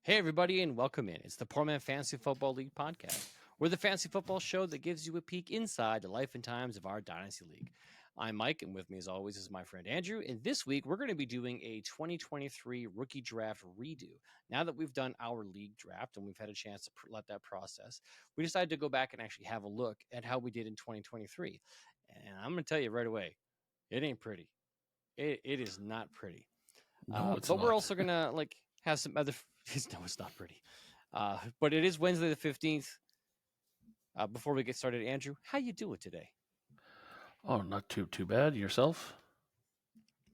Hey, everybody, and welcome in. It's the Poor Man Fantasy Football League podcast. We're the fantasy football show that gives you a peek inside the life and times of our Dynasty League. I'm Mike, and with me, as always, is my friend Andrew. And this week, we're going to be doing a 2023 rookie draft redo. Now that we've done our league draft and we've had a chance to let that process, we decided to go back and actually have a look at how we did in 2023. And I'm going to tell you right away, it ain't pretty. It is not pretty. No, it's But we're not. also gonna have some other. No, it's not pretty. But it is Wednesday the 15th. Before we get started, Andrew, how you doing today? Oh, not too bad. Yourself?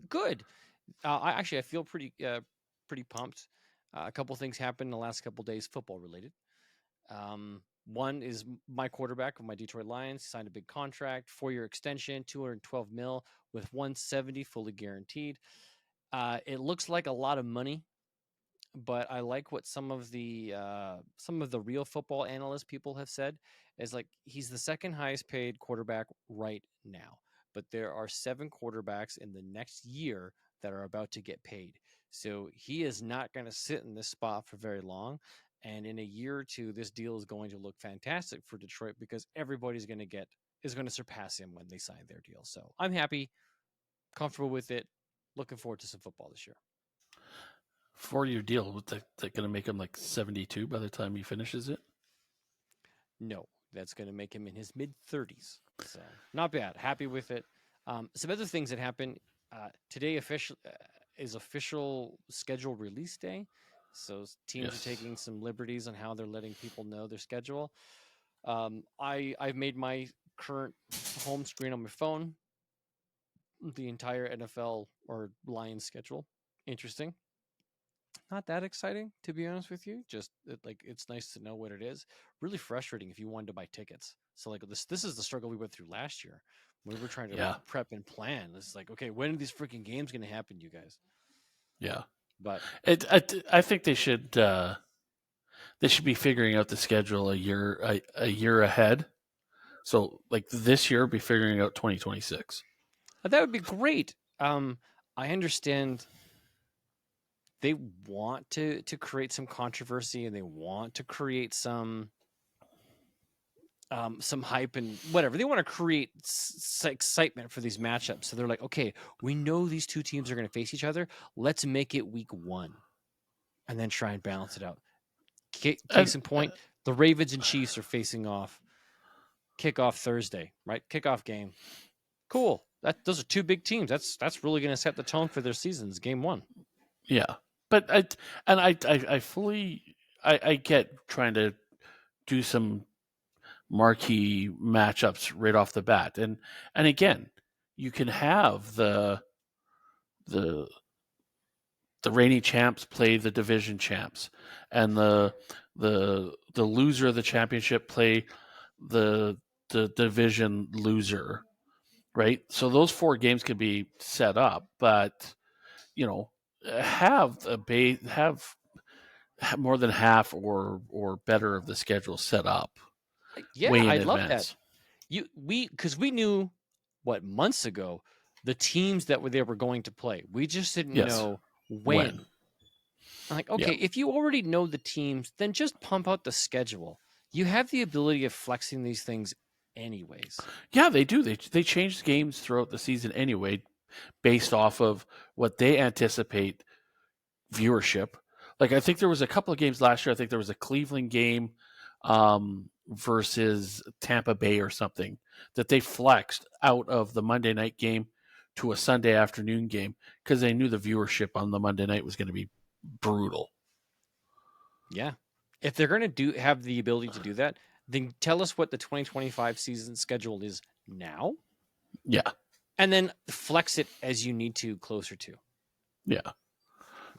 Good. I feel pretty pumped. A couple things happened in the last couple days, football related. One is my quarterback of my Detroit Lions signed a big contract, 4-year extension, 212 mil with 170 fully guaranteed. It looks like a lot of money, but I like what some of the real football analyst people have said is like he's the second highest paid quarterback right now, but there are 7 quarterbacks in the next year that are about to get paid. So he is not going to sit in this spot for very long. And in a year or two, this deal is going to look fantastic for Detroit because everybody's going to surpass him when they sign their deal. So I'm happy, comfortable with it, looking forward to some football this year. 4-year deal. They're going to make him like 72 by the time he finishes it? No, that's going to make him in his mid-30s. So not bad. Happy with it. Some other things that happened today is official schedule release day. So teams are taking some liberties on how they're letting people know their schedule. I've made my current home screen on my phone the entire NFL or Lions schedule. Interesting. Not that exciting, to be honest with you. Just it's nice to know what it is. Really frustrating if you wanted to buy tickets. So like this is the struggle we went through last year. We were trying to prep and plan. It's like, okay, when are these freaking games going to happen, you guys? Yeah, but I think they should be figuring out the schedule a year ahead. So like this year, be figuring out 2026. That would be great. I understand they want to create some controversy and they want to create some hype and whatever. They want to create excitement for these matchups. So they're like, okay, we know these two teams are going to face each other. Let's make it week 1 and then try and balance it out. Case in point, the Ravens and Chiefs are facing off. Kickoff Thursday, right? Kickoff game. Cool. Those are 2 big teams. That's really going to set the tone for their seasons. Game 1. Yeah, but I fully get trying to do some marquee matchups right off the bat, and again, you can have the reigning champs play the division champs, and the loser of the championship play the division loser, right? So those 4 games can be set up, but have more than half or better of the schedule set up. Yeah, way in I advance. love that. Because we knew months ago the teams that they were going to play. We just didn't know when. I'm like, okay, if you already know the teams, then just pump out the schedule. You have the ability of flexing these things anyways. Yeah, they do. They change games throughout the season anyway, based off of what they anticipate viewership. Like I think there was a couple of games last year. I think there was a Cleveland game versus Tampa Bay or something that they flexed out of the Monday night game to a Sunday afternoon game because they knew the viewership on the Monday night was going to be brutal. Yeah. If they're going to have the ability to do that, then tell us what the 2025 season schedule is now. Yeah. And then flex it as you need to closer to. Yeah.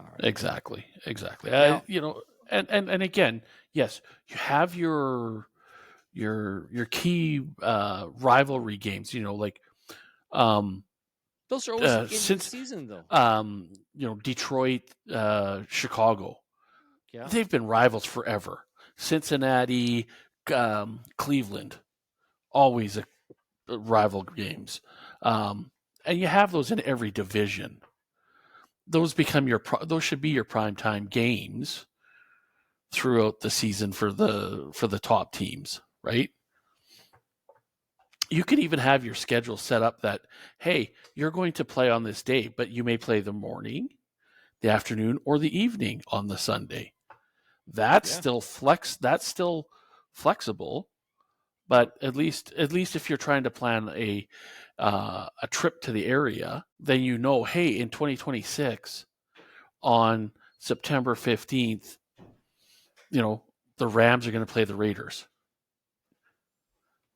All right. Exactly. Now, and again, yes, you have your key rivalry games, like those are always in the season though. Detroit, Chicago. Yeah. They've been rivals forever. Cincinnati, Cleveland, always a rival games. And you have those in every division. Those become those should be your primetime games, throughout the season for the top teams, right? You could even have your schedule set up that, hey, you're going to play on this day, but you may play the morning, the afternoon, or the evening on the Sunday. That's still flexible, but at least if you're trying to plan a trip to the area, then hey, in 2026 on September 15th, the Rams are going to play the Raiders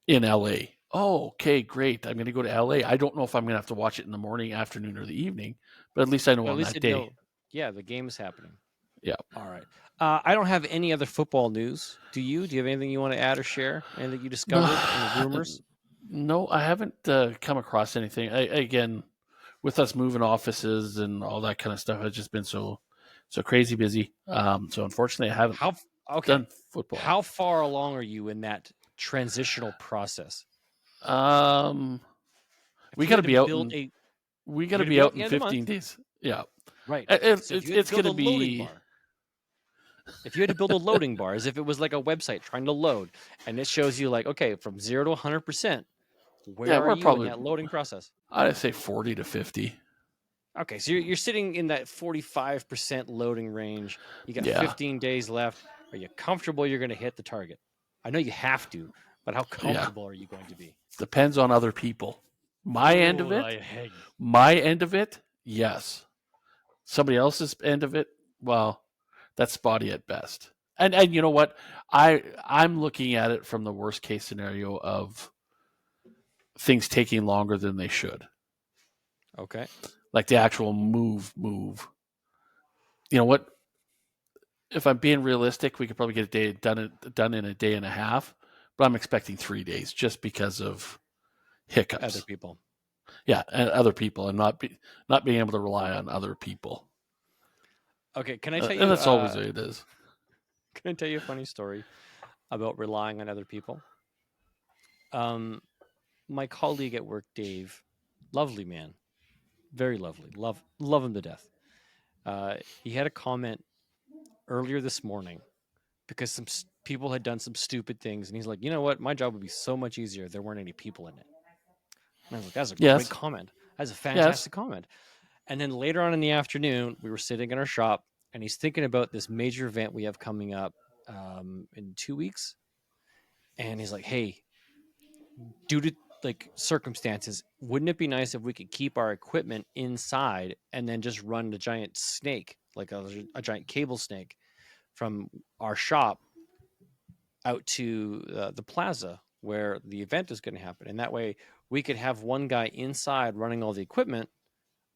in LA. Oh, okay, great. I'm going to go to LA. I don't know if I'm going to have to watch it in the morning, afternoon, or the evening, but at least I know Well, at on least that you day. know. Yeah, the game is happening. Yeah. All right. I don't have any other football news. Do you? Do you have anything you want to add or share? Anything you discovered? Any rumors? No, I haven't come across anything. Again, with us moving offices and all that kind of stuff, I've just been so crazy busy. So unfortunately, I haven't done football. How far along are you in that transitional process? We got to be out in 15 days. Yeah, right. It's So if you had to build going to a loading be. bar, if you had to build a loading bar, as if it was like a website trying to load, and it shows you like, okay, from 0 to 100%, where are you in that loading process? I'd say 40 to 50. Okay, so you're sitting in that 45% loading range. You got 15 days left. Are you comfortable you're going to hit the target? I know you have to, but how comfortable are you going to be? Depends on other people. My end of it, yes. Somebody else's end of it, well, that's spotty at best. And you know what? I'm looking at it from the worst case scenario of things taking longer than they should. Okay. Like the actual move. You know what? If I'm being realistic, we could probably get a day done in a day and a half, but I'm expecting 3 days just because of hiccups. Other people. Yeah, and other people, and not being able to rely on other people. Okay, can I tell you? And that's always what it is. Can I tell you a funny story about relying on other people? My colleague at work, Dave, lovely man, very lovely, love him to death. He had a comment earlier this morning because some people had done some stupid things, and he's like, you know what, my job would be so much easier if there weren't any people in it. And I was like, that's a great comment. That's a fantastic comment. And then later on in the afternoon, we were sitting in our shop, and he's thinking about this major event we have coming up in 2 weeks. And he's like, hey, due to like circumstances, wouldn't it be nice if we could keep our equipment inside and then just run the giant snake, like a giant cable snake from our shop out to the plaza where the event is going to happen? And that way we could have one guy inside running all the equipment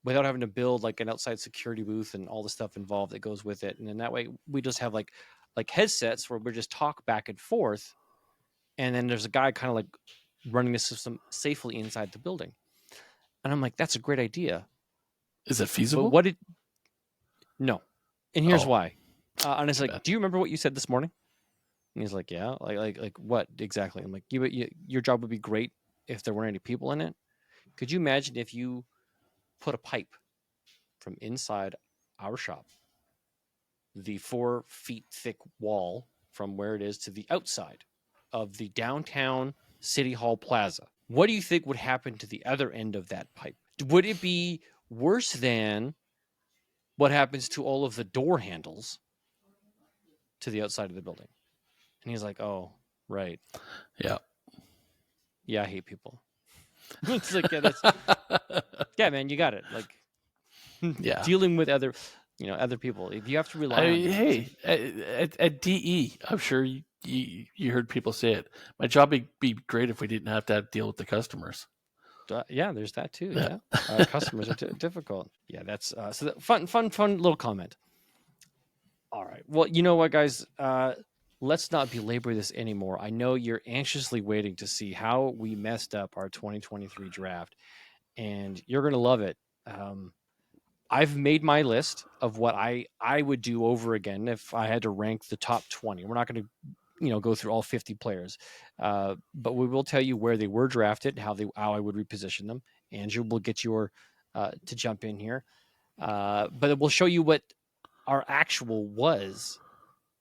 without having to build like an outside security booth and all the stuff involved that goes with it. And then that way we just have like headsets where we just talk back and forth. And then there's a guy kind of like running the system safely inside the building. And I'm like, that's a great idea. Is it feasible? But no. And here's why. And it's like, do you remember what you said this morning? And he's like, yeah. Like what exactly? I'm like, your job would be great if there weren't any people in it. Could you imagine if you put a pipe from inside our shop, the 4 feet thick wall from where it is to the outside of the downtown City Hall Plaza? What do you think would happen to the other end of that pipe? Would it be worse than what happens to all of the door handles to the outside of the building? And he's like, oh, right. Yeah. Yeah, I hate people. It's like, yeah, man, you got it. Like, yeah, dealing with other people. If you have to rely on them, hey, at DE, I'm sure you heard people say it. My job would be great if we didn't have to deal with the customers. Yeah, there's that too. Yeah, customers are difficult. Yeah, that's so that fun little comment. All right. Well, you know what, guys? Let's not belabor this anymore. I know you're anxiously waiting to see how we messed up our 2023 draft, and you're gonna love it. I've made my list of what I would do over again if I had to rank the top 20. We're not going to go through all 50 players, but we will tell you where they were drafted, how I would reposition them. Andrew will get your to jump in here, but we'll show you what our actual was,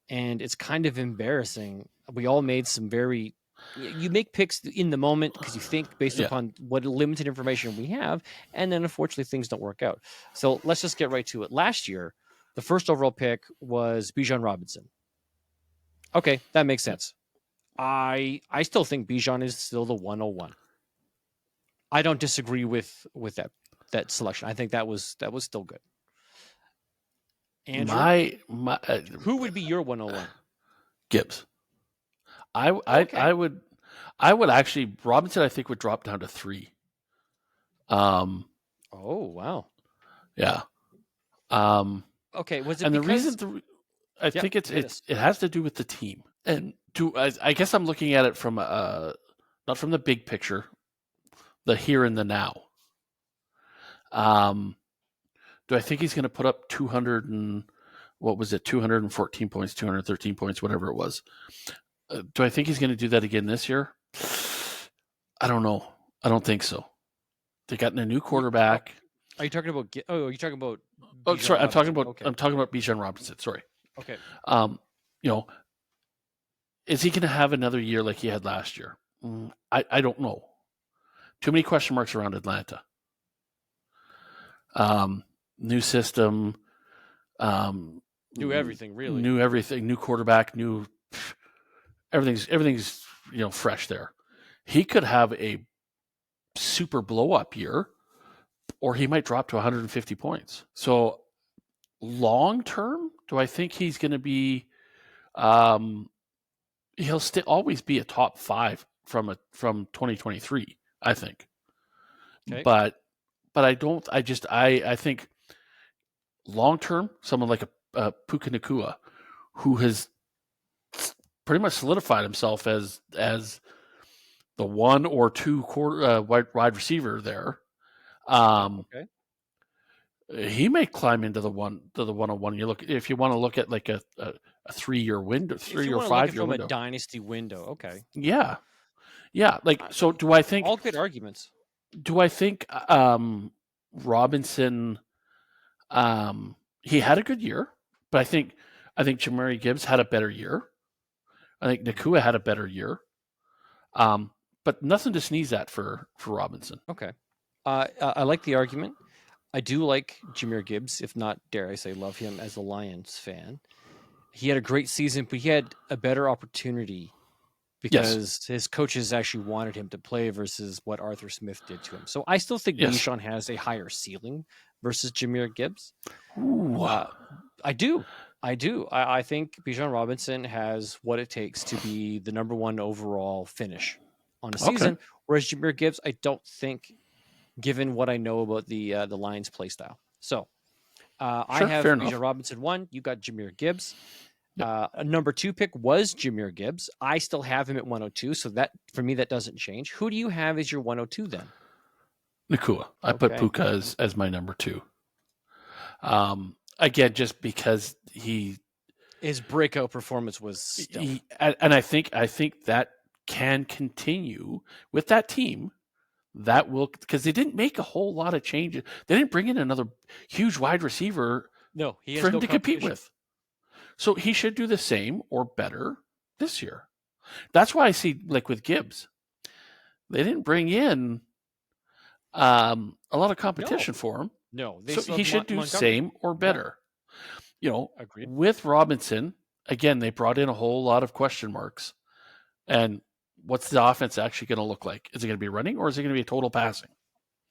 and it's kind of embarrassing. We all made some very you make picks in the moment because you think based Yeah. upon what limited information we have, and then unfortunately things don't work out. So let's just get right to it. Last year, the first overall pick was Bijan Robinson. Okay, that makes sense. I still think Bijan is still the 101. I don't disagree with that selection. I think that was still good. Andrew, My who would be your 101? Gibbs. I Oh, I okay. I would I would actually Robinson. I think would drop down to 3. Um. Oh, wow. Yeah. Um. Okay, was it And the because reason I Yep, think it's hit us. it has to do with the team. And I guess I'm looking at it from not from the big picture, the here and the now. Do I think he's going to put up 200 and what was it, 214 points, 213 points, whatever it was? Do I think he's going to do that again this year? I don't know. I don't think so. They got in a new quarterback. Are you talking about? Are you talking about? Oh, Bijan sorry, Robinson? Okay. I'm talking about Bijan Robinson. Sorry. Okay. You know, is he going to have another year like he had last year? I don't know. Too many question marks around Atlanta. New system. Knew everything really. New everything. New quarterback. New everything's fresh there. He could have a super blow up year, or he might drop to 150 points. So long term, do I think he's going to be? He'll still always be a top 5 from 2023. I think, Okay. but I don't. I think long term, someone like a Puka Nacua, who has pretty much solidified himself as the 1 or 2 wide receiver there. Okay. He may climb into the 101. If you want to look at like a 3-year window, If 3 you or want to look at 5-year from a window. dynasty window, okay. Yeah. Like, so do I think all good arguments? Robinson? He had a good year, but I think Jamari Gibbs had a better year. I think Nacua had a better year. But nothing to sneeze at for Robinson. Okay. I like the argument. I do like Jahmyr Gibbs, if not, dare I say, love him as a Lions fan. He had a great season, but he had a better opportunity because his coaches actually wanted him to play versus what Arthur Smith did to him. So I still think Bijan has a higher ceiling versus Jahmyr Gibbs. I do. I think Bijan Robinson has what it takes to be the number 1 overall finish on a season, whereas Jahmyr Gibbs, I don't think, given what I know about the Lions play style. So I have Bijan Robinson 1. You got Jahmyr Gibbs. A number 2 pick was Jahmyr Gibbs. I still have him at 102, so that for me that doesn't change. Who do you have as your 102 then? Nakua. I put Puka as my number 2. Again, just because his breakout performance was and I think that can continue with that team. That will, because they didn't make a whole lot of changes. They didn't bring in another huge wide receiver for him to compete with. So he should do the same or better this year. That's why I see, like with Gibbs, they didn't bring in a lot of competition for him. No, so he should do same or better. Agreed. With Robinson, again, they brought in a whole lot of question marks. And what's the offense actually going to look like? Is it going to be running or is it going to be a total passing?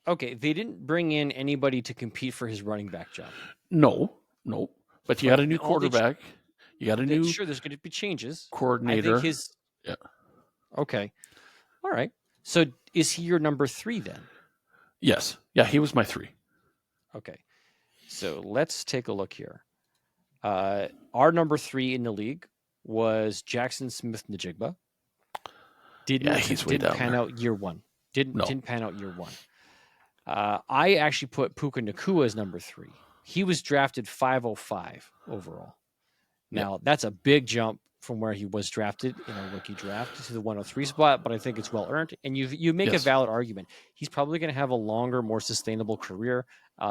Okay, they didn't bring in anybody to compete for his running back job. No. But you got a new quarterback. You got a new. Sure, there's going to be changes. Coordinator. I think yeah. Okay. All right. So is he your number 3 then? Yes. Yeah, he was my 3. Okay. So let's take a look here. Our number 3 in the league was Jackson Smith-Njigba. Didn't pan out year 1. Didn't pan out year 1. I actually put Puka Nacua as number 3. He was drafted 505 overall. Now, that's a big jump from where he was drafted in a rookie draft to the 103 spot, but I think it's well earned. And you make a valid argument. He's probably going to have a longer, more sustainable career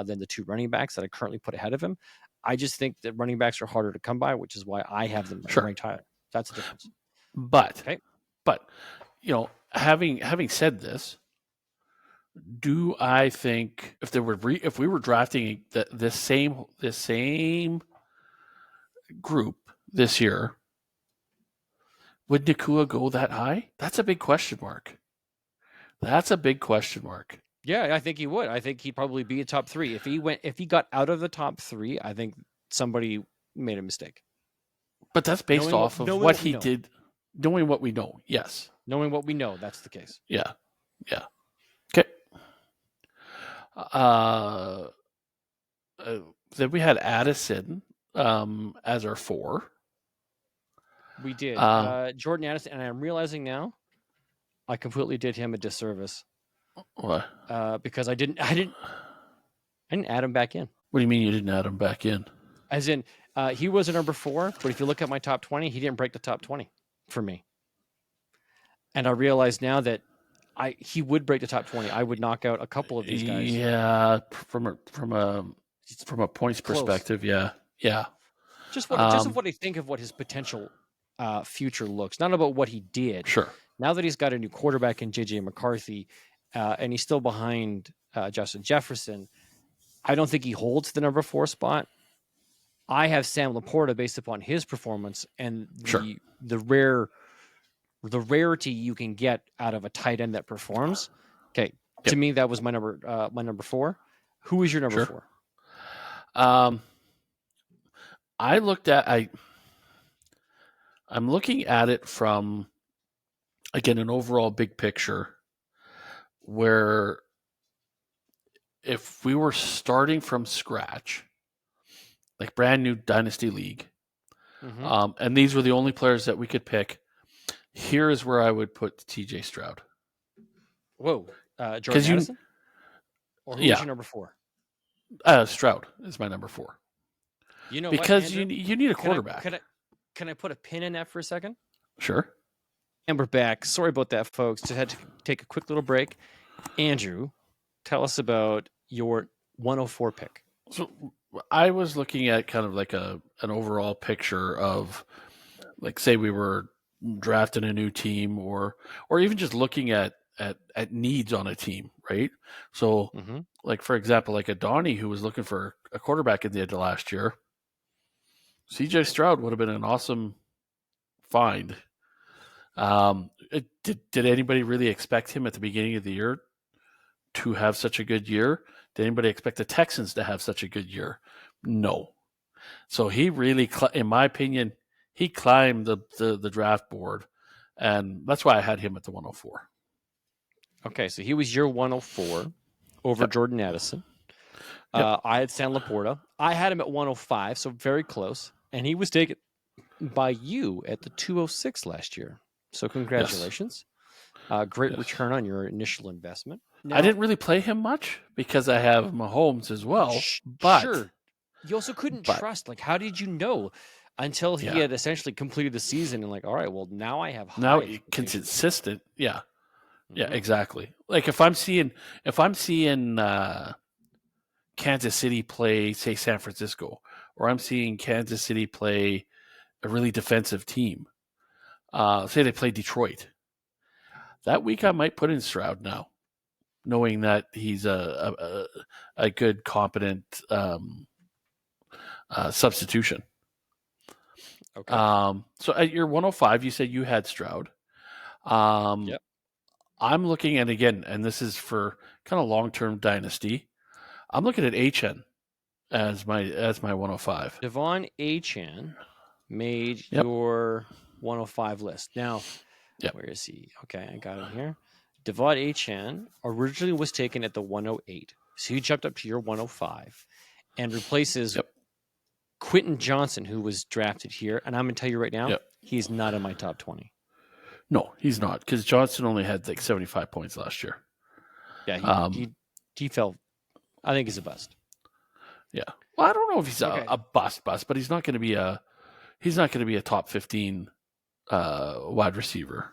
than the 2 running backs that I currently put ahead of him. I just think that running backs are harder to come by, which is why I have them Sure. ranked higher. That's the difference. But Okay. Having said this, do I think if we were drafting this same group this year, would Nakua go that high? That's a big question mark. Yeah, I think he would. I think he'd probably be a top 3. If he got out of the top 3, I think somebody made a mistake. But that's based off of what he did, knowing what we know. Yes. Knowing what we know, that's the case. Yeah. Okay. Then we had Addison as our 4. We did. Jordan Addison, and I'm realizing now I completely did him a disservice. What? Because I didn't add him back in. What do you mean you didn't add him back in? As in, he was a number 4, but if you look at my top 20, he didn't break the top 20 for me. And I realize now that he would break the top 20. I would knock out a couple of these guys. Yeah, from a points perspective, yeah. Just what I think of what his potential future looks, not about what he did. Sure. Now that he's got a new quarterback in JJ McCarthy, and he's still behind Justin Jefferson, I don't think he holds the number 4 spot. I have Sam Laporta based upon his performance and the rarity you can get out of a tight end that performs. Okay, to me that was my number 4. Who is your number 4? I'm looking at it from, again, an overall big picture, where if we were starting from scratch, like brand new dynasty league, and these were the only players that we could pick, here is where I would put TJ Stroud. Whoa, Jordan Addison? Or who's your number 4? Stroud is my number 4. You know because what, Andrew? you need a quarterback. Can I put a pin in that for a second? Sure. And we're back. Sorry about that, folks. Just had to take a quick little break. Andrew, tell us about your 104 pick. So I was looking at kind of like an overall picture of, like, say we were drafting a new team, or even just looking at needs on a team, right? So, like, for example, like a Donnie who was looking for a quarterback at the end of last year, CJ Stroud would have been an awesome find. Did anybody really expect him at the beginning of the year to have such a good year? Did anybody expect the Texans to have such a good year? No. So he really, in my opinion, he climbed the draft board, and that's why I had him at the 104. Okay, so he was your 104 over Jordan Addison. I had Sam Laporta. I had him at 105, so very close. And he was taken by you at the 206 last year. So congratulations. Great return on your initial investment. Now, I didn't really play him much because I have Mahomes as well. But sure. You also couldn't trust. Like, how did you know until he had essentially completed the season and, like, all right, well, now I have now consistent. Yeah. Yeah, exactly. Like if I'm seeing Kansas City play, say, San Francisco, or I'm seeing Kansas City play a really defensive team, say they play Detroit, that week I might put in Stroud now, knowing that he's a good, competent substitution. Okay. So at your 105, you said you had Stroud. Yep. I'm looking at, again, and this is for kind of long-term dynasty, I'm looking at Achane as my 105. Devon Achane made your 105 list. Now, where is he? Okay, I got him here. Devon Achane originally was taken at the 108. So he jumped up to your 105 and replaces Quentin Johnson, who was drafted here. And I'm going to tell you right now, he's not in my top 20. No, he's not, because Johnson only had like 75 points last year. Yeah, he fell. I think he's a bust. Yeah. Well, I don't know if he's a bust, but he's not going to be a top 15 wide receiver.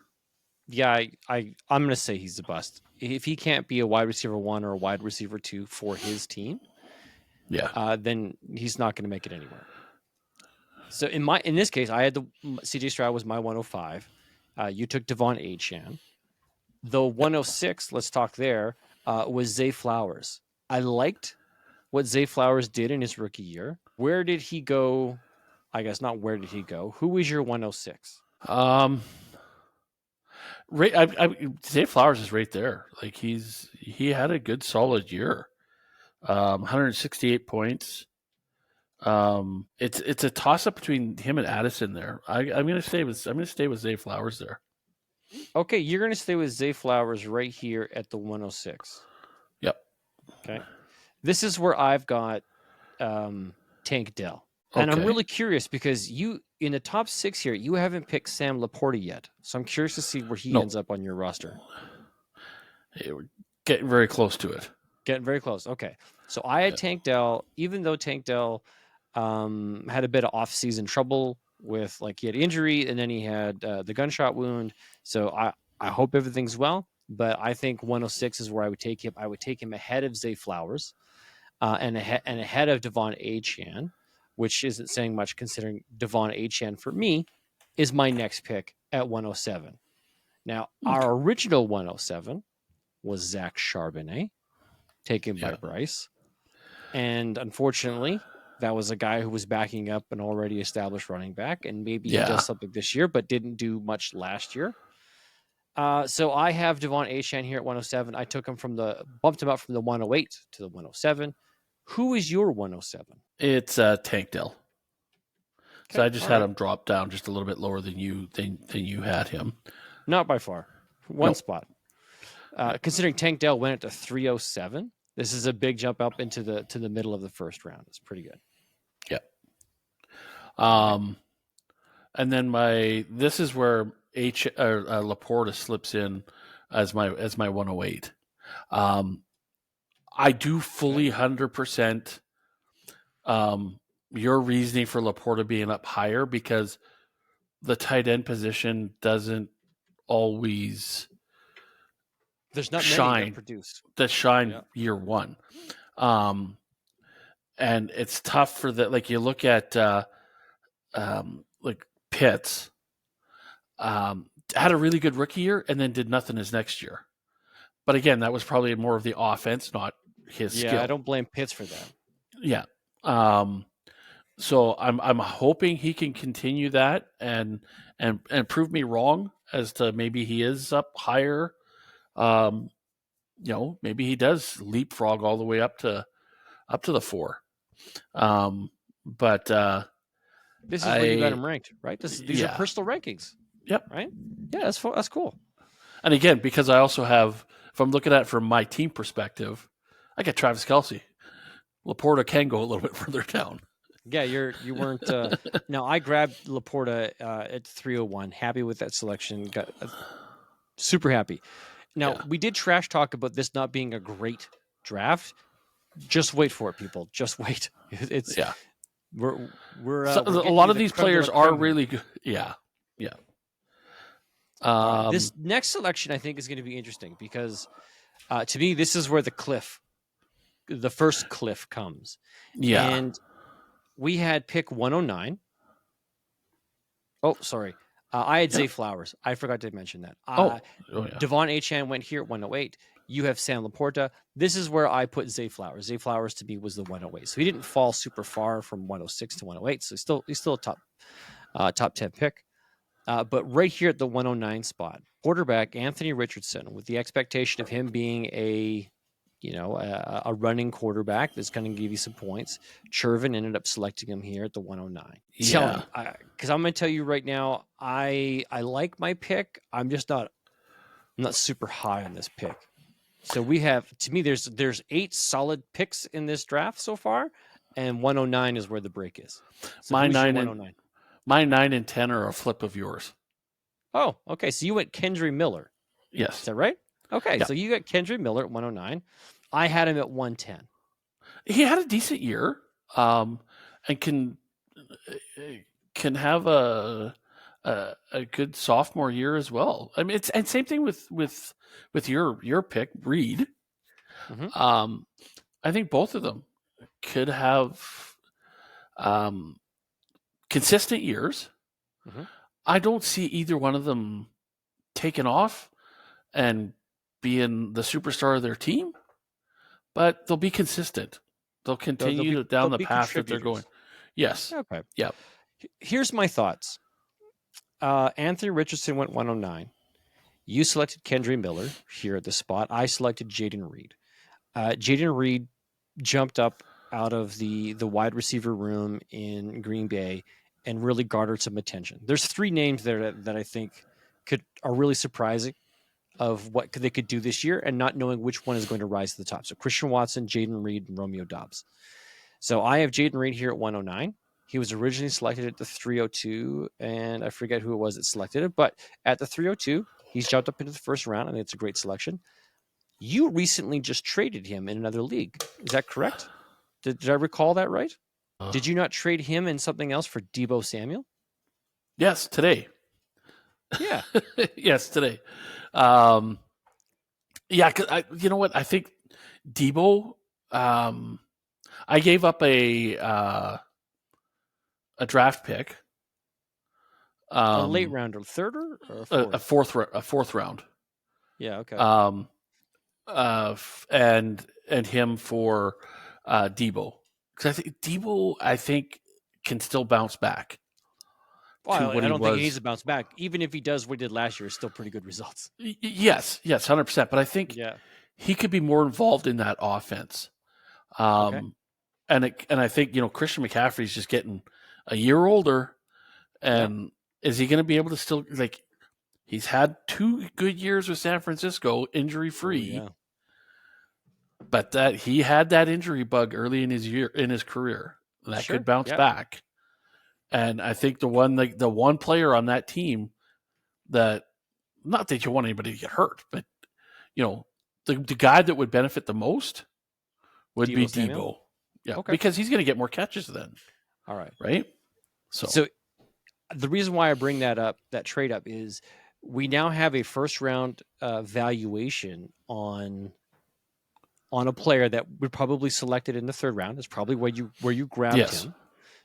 Yeah, I'm going to say he's a bust. If he can't be a wide receiver 1 or a wide receiver 2 for his team, Yeah. then he's not going to make it anywhere. So in this case, I had the CJ Stroud was my 105. You took Devon Achane. The 106, let's talk there, was Zay Flowers. I liked what Zay Flowers did in his rookie year. Where did he go? I guess not where did he go. Who was your 106? Zay Flowers is right there. Like he had a good solid year. 168 points. It's a toss up between him and Addison there. I'm gonna stay with Zay Flowers there. Okay, you're gonna stay with Zay Flowers right here at the 106. Yep. Okay. This is where I've got Tank Dell. And I'm really curious because you, in the top 6 here, you haven't picked Sam Laporta yet. So I'm curious to see where he ends up on your roster. Hey, we're getting very close to it. Getting very close. Okay. So I had Tank Dell, even though Tank Dell had a bit of off-season trouble with, like, he had injury and then he had the gunshot wound. So I hope everything's well. But I think 106 is where I would take him. I would take him ahead of Zay Flowers and ahead of Devon Achane, which isn't saying much considering Devon Achane for me is my next pick at 107. Now, our original 107 was Zach Charbonnet, taken by Bryce. And unfortunately, that was a guy who was backing up an already established running back, and maybe he does something this year, but didn't do much last year. So I have Devon Achane here at 107. I took him bumped him up from the 108 to the 107. Who is your 107? It's Tank Dell. Okay, so I just had him drop down just a little bit lower than you had him. Not by far. One spot. Considering Tank Dell went to 307, this is a big jump up into the middle of the first round. It's pretty good. Yeah. And then this is where Laporta slips in as my 108. I do fully 100% your reasoning for Laporta being up higher because the tight end position doesn't always there's not shine year one. And it's tough for that. Like you look at like Pitts had a really good rookie year and then did nothing his next year. But again, that was probably more of the offense, not his skill. Yeah, I don't blame Pitts for that. Yeah. So I'm hoping he can continue that and prove me wrong as to maybe he is up higher. Maybe he does leapfrog all the way up to the 4. But this is where you got him ranked, right? These are personal rankings. Yep. Right? Yeah, that's cool. And again, because I also have, if I'm looking at it from my team perspective, I got Travis Kelce. Laporta can go a little bit further down. Yeah, you weren't. No, I grabbed Laporta at 301. Happy with that selection. Got super happy. Now we did trash talk about this not being a great draft. Just wait for it, people. Just wait. It's we're a lot of these players are really good. Yeah. This next selection I think is going to be interesting because to me this is where the first cliff comes. Yeah. And we had pick 109. Oh, sorry. I had Zay Flowers. I forgot to mention that. Devon Achane went here at 108. You have Sam Laporta. This is where I put Zay Flowers. Zay Flowers to me was the 108. So he didn't fall super far from 106 to 108. So he's still a top 10 pick. But right here at the 109 spot, quarterback Anthony Richardson, with the expectation of him being a running quarterback that's going to give you some points. Chervin ended up selecting him here at the 109. Yeah. Because I'm going to tell you right now, I like my pick. I'm not super high on this pick. So we have, to me, there's 8 solid picks in this draft so far, and 109 is where the break is. So my 9 and 10 are a flip of yours. Oh, okay. So you went Kendry Miller. Yes. Is that right? Okay. Yeah. So you got Kendry Miller at 109. I had him at 110. He had a decent year, and can have a good sophomore year as well. I mean, and same thing with your pick, Reed. Mm-hmm. I think both of them could have consistent years. Mhm. I don't see either one of them taking off and being the superstar of their team, but they'll be consistent. They'll continue down the path that they're going. contributors. Yes. Okay. Yep. Here's my thoughts. Anthony Richardson went 109. You selected Kendry Miller here at the spot. I selected Jaden Reed. Jaden Reed jumped up out of the wide receiver room in Green Bay and really garnered some attention. There's three names there that I think are really surprising of what they could do this year, and not knowing which one is going to rise to the top. So Christian Watson, Jaden Reed, and Romeo Doubs. So I have Jaden Reed here at 109. He was originally selected at the 302, and I forget who it was that selected it, but at the 302, he's jumped up into the first round, and it's a great selection. You recently just traded him in another league. Is that correct? Did I recall that right? Did you not trade him in something else for Deebo Samuel? Yes, today. Yeah. Yes, today. Yeah, you know what? I think Deebo. I gave up a draft pick. A late rounder, third or a fourth? A fourth round. Yeah. Okay. And him for Deebo, because I think can still bounce back. Well, I don't think he needs to bounce back. Even if he does what he did last year, it's still pretty good results. Yes, 100%. But I think he could be more involved in that offense. Okay. And I think Christian McCaffrey's just getting a year older, and is he going to be able to still he's had 2 good years with San Francisco injury free. Oh, yeah. But that he had that injury bug early in his career that could bounce back. And I think the one player on that team that, not that you want anybody to get hurt, but the guy that would benefit the most would be Deebo. Yeah, okay. Because he's going to get more catches then. All right. Right? So the reason why I bring that trade up is we now have a first round valuation on a player that we probably selected in the third round. It's probably where you grabbed him.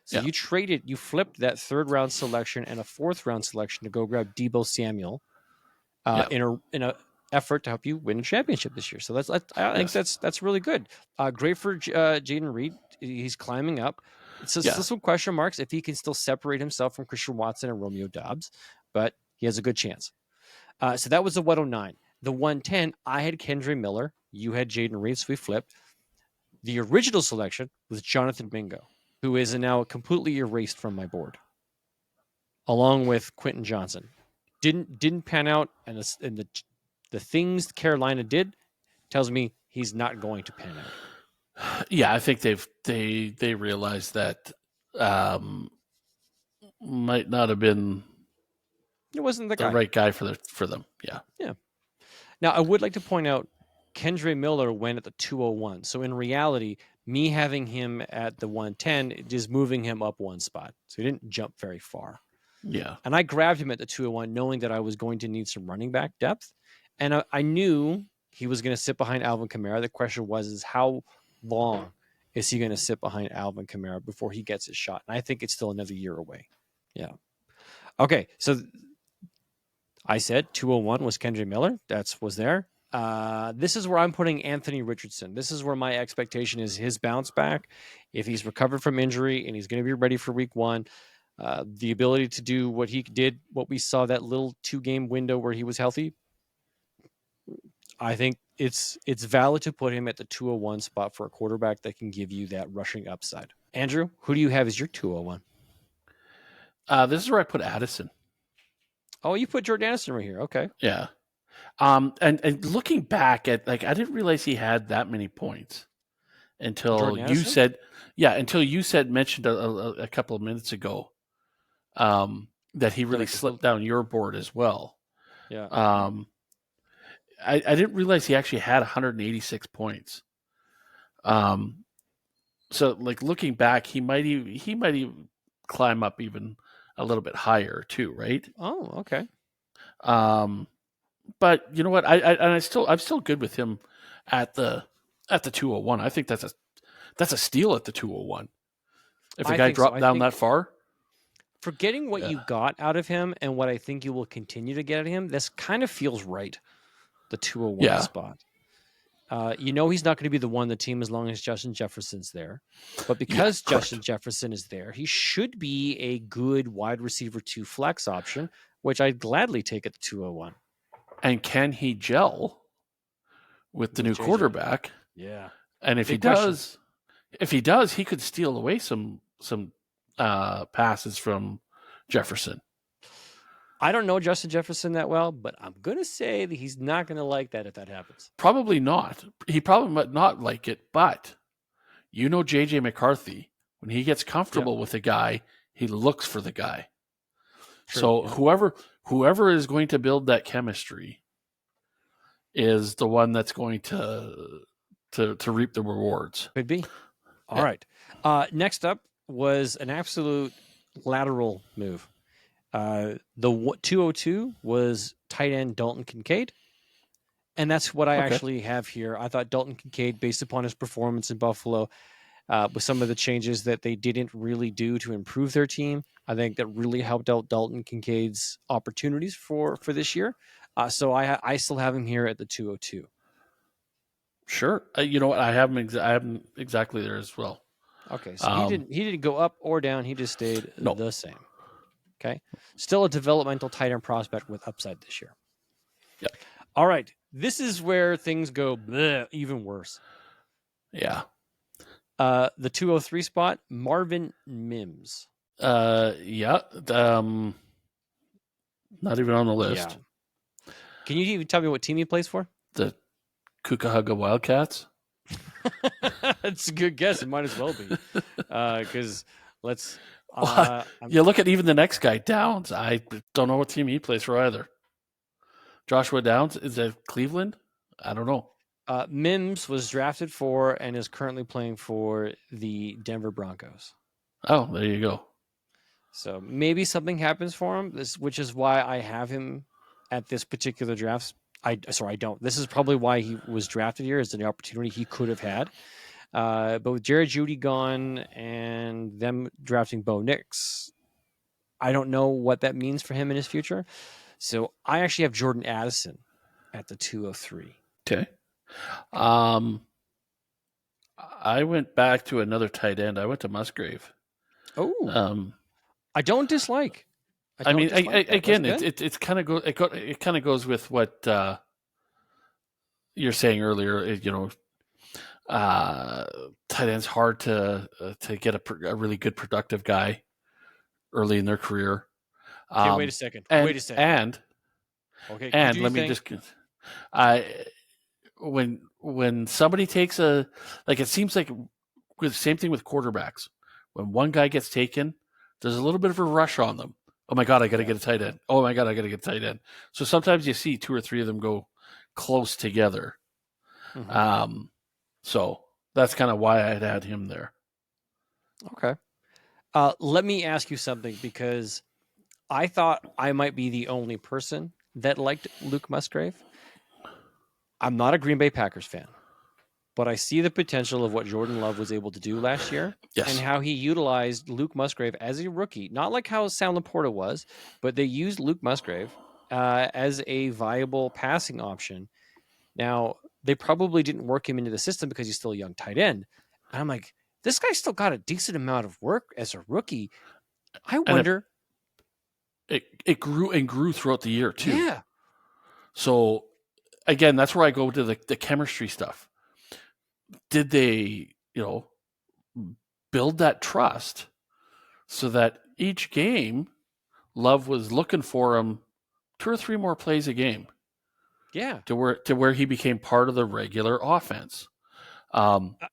So you flipped that third round selection and a fourth round selection to go grab Deebo Samuel in a effort to help you win a championship this year. So I think that's really good. Great for Jaden Reed. He's climbing up. So still some question marks if he can still separate himself from Christian Watson and Romeo Doubs, but he has a good chance. So that was the 109. The 110, I had Kendry Miller. You had Jaden Reed, so we flipped. The original selection was Jonathan Mingo, who is now completely erased from my board, along with Quentin Johnson. Didn't pan out, and the things Carolina did tells me he's not going to pan out. Yeah, I think they realized that might not have been. It wasn't the right guy for them. Yeah. Yeah. Now I would like to point out, Kendry Miller went at the 201. So in reality, me having him at the 110 is moving him up one spot. So he didn't jump very far. Yeah. And I grabbed him at the 201 knowing that I was going to need some running back depth. And I knew he was going to sit behind Alvin Kamara. The question is how long is he going to sit behind Alvin Kamara before he gets his shot? And I think it's still another year away. Yeah. Okay. So I said 201 was Kendry Miller. Was there. This is where I'm putting Anthony Richardson. This is where my expectation is his bounce back. If he's recovered from injury and he's going to be ready for week 1, the ability to do what he did, what we saw that little 2-game window where he was healthy, I think it's valid to put him at the 201 spot for a quarterback that can give you that rushing upside. Andrew, who do you have as your 201? This is where I put Addison. Oh, you put Jordan Addison right here. Okay. Yeah. And looking back at, I didn't realize he had that many points until you said, mentioned a couple of minutes ago, that he really slipped down your board as well. Yeah. I didn't realize he actually had 186 points. So looking back, he might even climb up even a little bit higher too, right? Oh, okay. But you know what? I'm still good with him at the 201. I think that's that's a steal at the 201. If a I guy think so. dropped I down think that far, for getting what yeah, you got out of him and what I think you will continue to get out of him, this kind of feels right. The 201 yeah, spot. He's not going to be the one on the team as long as Justin Jefferson's there. But yeah, because correct. Justin Jefferson is there, he should be a good wide receiver 2 flex option, which I'd gladly take at the 201. And can he gel with the With new JJ. quarterback? Yeah. And if he Big question. does, he could steal away some passes from Jefferson. I don't know Justin Jefferson that well, but I'm going to say that he's not going to like that if that happens. Probably not. He probably might not like it, but JJ McCarthy, when he gets comfortable with a guy, he looks for the guy. True, So yeah. whoever is going to build that chemistry is the one that's going to reap the rewards. Could be. All right. Next up was an absolute lateral move. The 202 was tight end Dalton Kincaid. And that's what I actually have here. I thought Dalton Kincaid, based upon his performance in Buffalo, with some of the changes that they didn't really do to improve their team, I think that really helped out Dalton Kincaid's opportunities for this year. So I still have him here at the 202. Sure. You know what? I have him exactly there as well. Okay, so he didn't go up or down. He just stayed No. the same. Okay, still a developmental tight end prospect with upside this year. Yep. All right, this is where things go even worse. Yeah. The 203 spot, Marvin Mims. Yeah. Not even on the list. Yeah. Can you even tell me what team he plays for? The Cucahoga Wildcats. That's a good guess. It might as well be. Because let's. You look at even the next guy, Downs. I don't know what team he plays for either. Joshua Downs, is that Cleveland? I don't know. Mims was drafted for and is currently playing for the Denver Broncos. Oh, there you go. So maybe something happens for him, which is why I have him at this particular draft. I don't. This is probably why he was drafted here, is the opportunity he could have had. But with Jared Jeudy gone and them drafting Bo Nix, I don't know what that means for him in his future. So I actually have Jordan Addison at the 203. Okay. I went back to another tight end. I went to Musgrave. Oh. I don't dislike. Again, it kind of goes with what you're saying earlier. Tight end's hard to get a really good productive guy early in their career. Okay, wait a second. And let me just. When somebody takes it seems like with same thing with quarterbacks. When one guy gets taken, there's a little bit of a rush on them. Oh my God, I got to get a tight end. Oh my God, I got to get a tight end. So sometimes you see two or three of them go close together. Mm-hmm. So that's kind of why I'd had him there. Okay. Let me ask you something, because I thought I might be the only person that liked Luke Musgrave. I'm not a Green Bay Packers fan, but I see the potential of what Jordan Love was able to do last year. Yes. And how he utilized Luke Musgrave as a rookie, not like how Sam Laporta was, but they used Luke Musgrave as a viable passing option. Now, they probably didn't work him into the system because he's still a young tight end. And I'm like, this guy still got a decent amount of work as a rookie. I wonder. It grew and grew throughout the year too. Yeah. So again, that's where I go to the chemistry stuff. Did they, build that trust so that each game Love was looking for him 2 or 3 more plays a game? Yeah. To where he became part of the regular offense.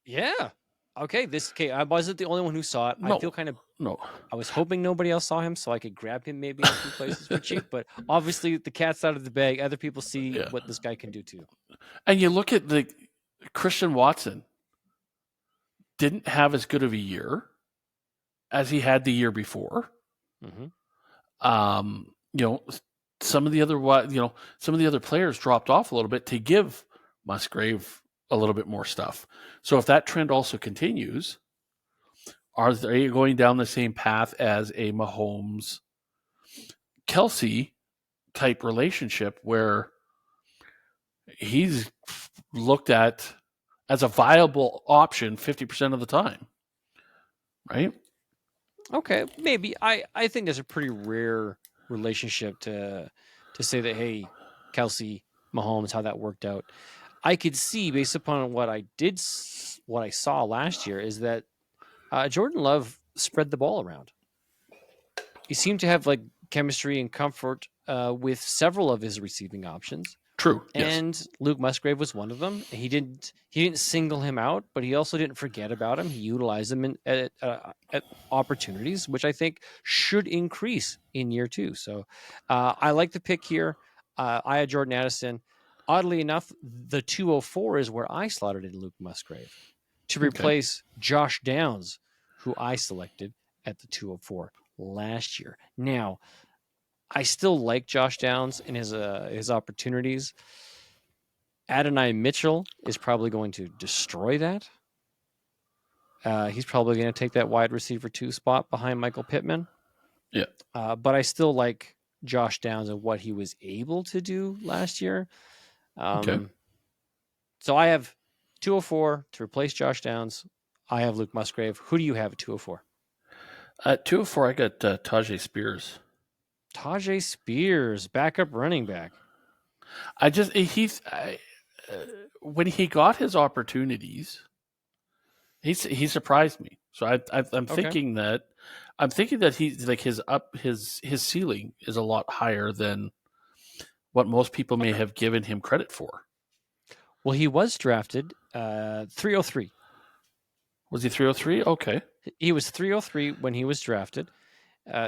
Yeah. Okay. I wasn't the only one who saw it. No, I feel kind of. No. I was hoping nobody else saw him so I could grab him maybe in a few places for cheap. But obviously, the cat's out of the bag. Other people see what this guy can do too. And you look at the Christian Watson. Didn't have as good of a year as he had the year before. Mm-hmm. Some of the other players dropped off a little bit to give Musgrave a little bit more stuff. So if that trend also continues, are they going down the same path as a Mahomes Kelsey type relationship where he's looked at as a viable option 50% of the time, right? Okay, maybe. I think there's a pretty rare relationship to say that, hey, Kelsey, Mahomes, how that worked out. I could see, based upon what I saw last year, is that Jordan Love spread the ball around. He seemed to have like chemistry and comfort with several of his receiving options. True. Yes. And Luke Musgrave was one of them. He didn't single him out, but he also didn't forget about him. He utilized him at opportunities, which I think should increase in year 2. So I like the pick here. I had Jordan Addison. Oddly enough, the 204 is where I slotted in Luke Musgrave to replace Josh Downs, who I selected at the 204 last year. Now, I still like Josh Downs and his opportunities. Adonai Mitchell is probably going to destroy that. He's probably going to take that wide receiver 2 spot behind Michael Pittman. Yeah. But I still like Josh Downs and what he was able to do last year. So I have 204 to replace Josh Downs. I have Luke Musgrave. Who do you have at 204? At 204, I got Tajay Spears. Tajay Spears, backup running back. When he got his opportunities, he surprised me. So I'm thinking that he's like his ceiling is a lot higher than what most people may have given him credit for. Well, he was drafted 303. Was he 303? Okay. He was 303 when he was drafted.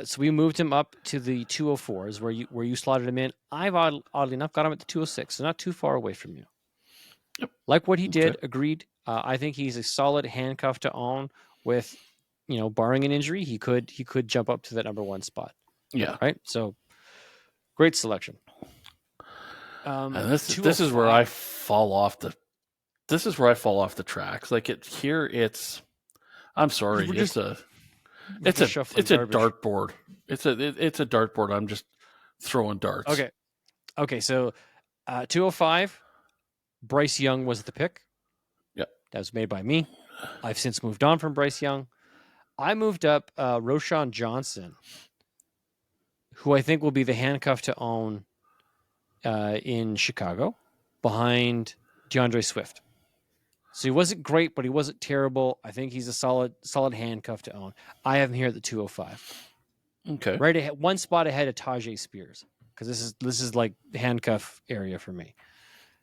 So we moved him up to the 204s where you slotted him in. I've oddly enough got him at the 206, so not too far away from you. Yep. Like what he did, agreed. I think he's a solid handcuff to own with, barring an injury, he could jump up to that number 1 spot. Yeah. Right. So great selection. And this is where I fall off the. This is where I fall off the tracks. Like it's. I'm sorry. It's a dartboard. It's a dartboard. I'm just throwing darts. Okay. So, 205. Bryce Young was the pick. Yeah, that was made by me. I've since moved on from Bryce Young. I moved up Roschon Johnson, who I think will be the handcuff to own in Chicago, behind DeAndre Swift. So he wasn't great, but he wasn't terrible. I think he's a solid handcuff to own. I have him here at the 205. Okay. Right ahead, 1 spot ahead of Tajay Spears, because this is like the handcuff area for me.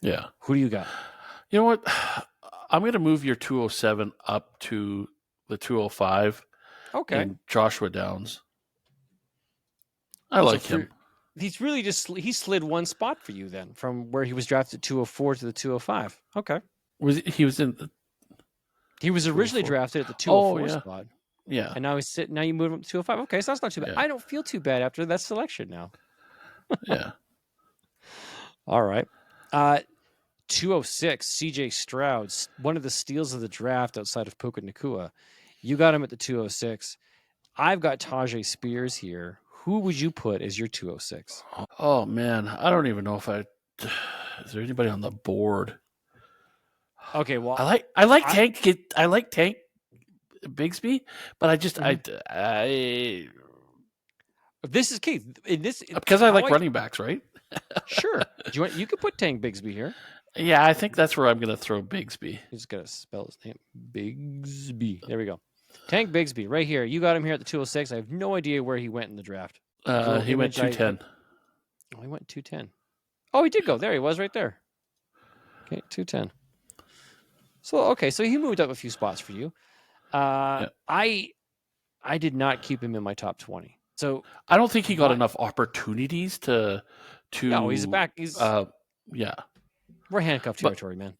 Yeah. Who do you got? You know what? I'm going to move your 207 up to the 205. Okay. And Joshua Downs. I like him. He's really he slid 1 spot for you then, from where he was drafted 204 to the 205. Okay. He was originally drafted at the 204 spot. Yeah. And now now you move him to 205. Okay, so that's not too bad. Yeah. I don't feel too bad after that selection now. Yeah. All right. 206, CJ Stroud, one of the steals of the draft outside of Puka Nacua. You got him at the 206. I've got Tajay Spears here. Who would you put as your 206? Oh, man. I don't even know if is there anybody on the board? Okay, well, I like Tank Bigsby, but I just this is Keith. Because I like running backs, right? Sure. You could put Tank Bigsby here. Yeah, I think that's where I'm going to throw Bigsby. He's got to spell his name. Bigsby. There we go. Tank Bigsby, right here. You got him here at the 206. I have no idea where he went in the draft. He went 210. He went 210. Oh, he did go. There he was right there. Okay, 210. So he moved up a few spots for you. Yeah. I did not keep him in my top 20. So I don't think he got enough opportunities to. No, he's back. He's yeah. We're handcuffed territory, man.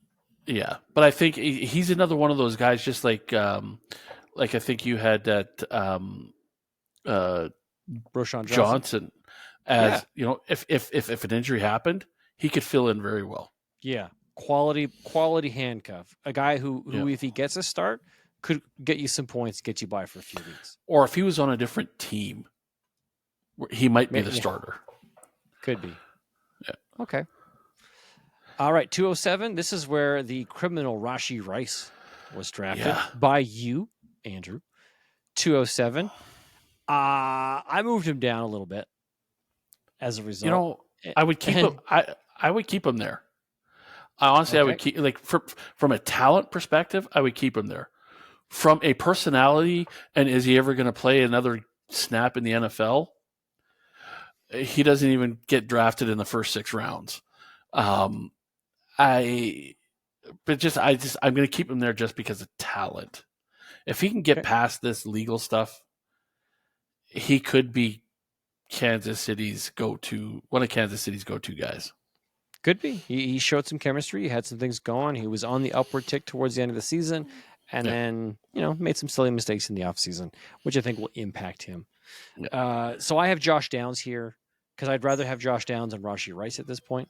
Yeah, but I think he's another one of those guys, just like I think you had that Roschon Johnson, as if an injury happened, he could fill in very well. Yeah, quality handcuff. A guy who Yeah. if he gets a start, could get you some points, get you by for a few weeks. Or if he was on a different team, he might be the Yeah. starter. Could be. Yeah. Okay. All right, 207. This is where the criminal Rashee Rice was drafted by you, Andrew. 207. I moved him down a little bit as a result. You know, I would keep him. I would keep him there. Honestly, I would keep, like, from a talent perspective, I would keep him there. From a personality, and is he ever going to play another snap in the NFL? He doesn't even get drafted in the first 6 rounds. I'm going to keep him there just because of talent. If he can get past this legal stuff, he could be one of Kansas City's go-to guys. Could be. He showed some chemistry. He had some things going. He was on the upward tick towards the end of the season, and then made some silly mistakes in the offseason, which I think will impact him. Yeah. So I have Josh Downs here because I'd rather have Josh Downs than Rashee Rice at this point.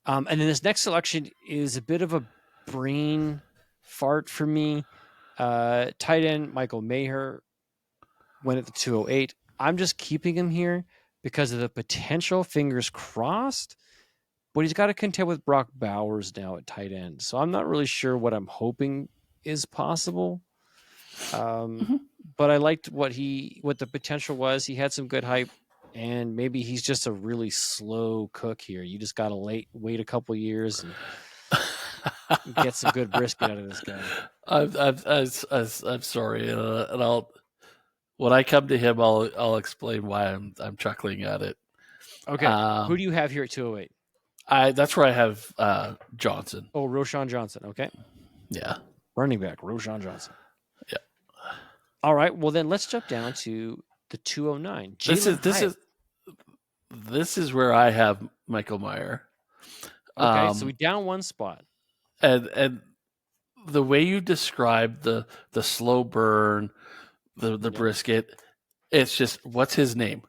And then this next selection is a bit of a brain fart for me. Tight end Michael Mayer went at the 208. I'm just keeping him here because of the potential, fingers crossed, but he's got to contend with Brock Bowers now at tight end. So I'm not really sure what I'm hoping is possible. But I liked what the potential was. He had some good hype, and maybe he's just a really slow cook here. You just got to wait a couple years and get some good brisket out of this guy. I'm sorry, and when I come to him, I'll explain why I'm chuckling at it. Okay, who do you have here at 208? That's where I have Johnson. Oh, Roschon Johnson. Okay. Yeah. Running back, Roschon Johnson. Yeah. All right. Well, then let's jump down to the 209. This is where I have Michael Mayer. Okay, so we down one spot. And the way you describe the slow burn, the brisket, it's just, what's his name?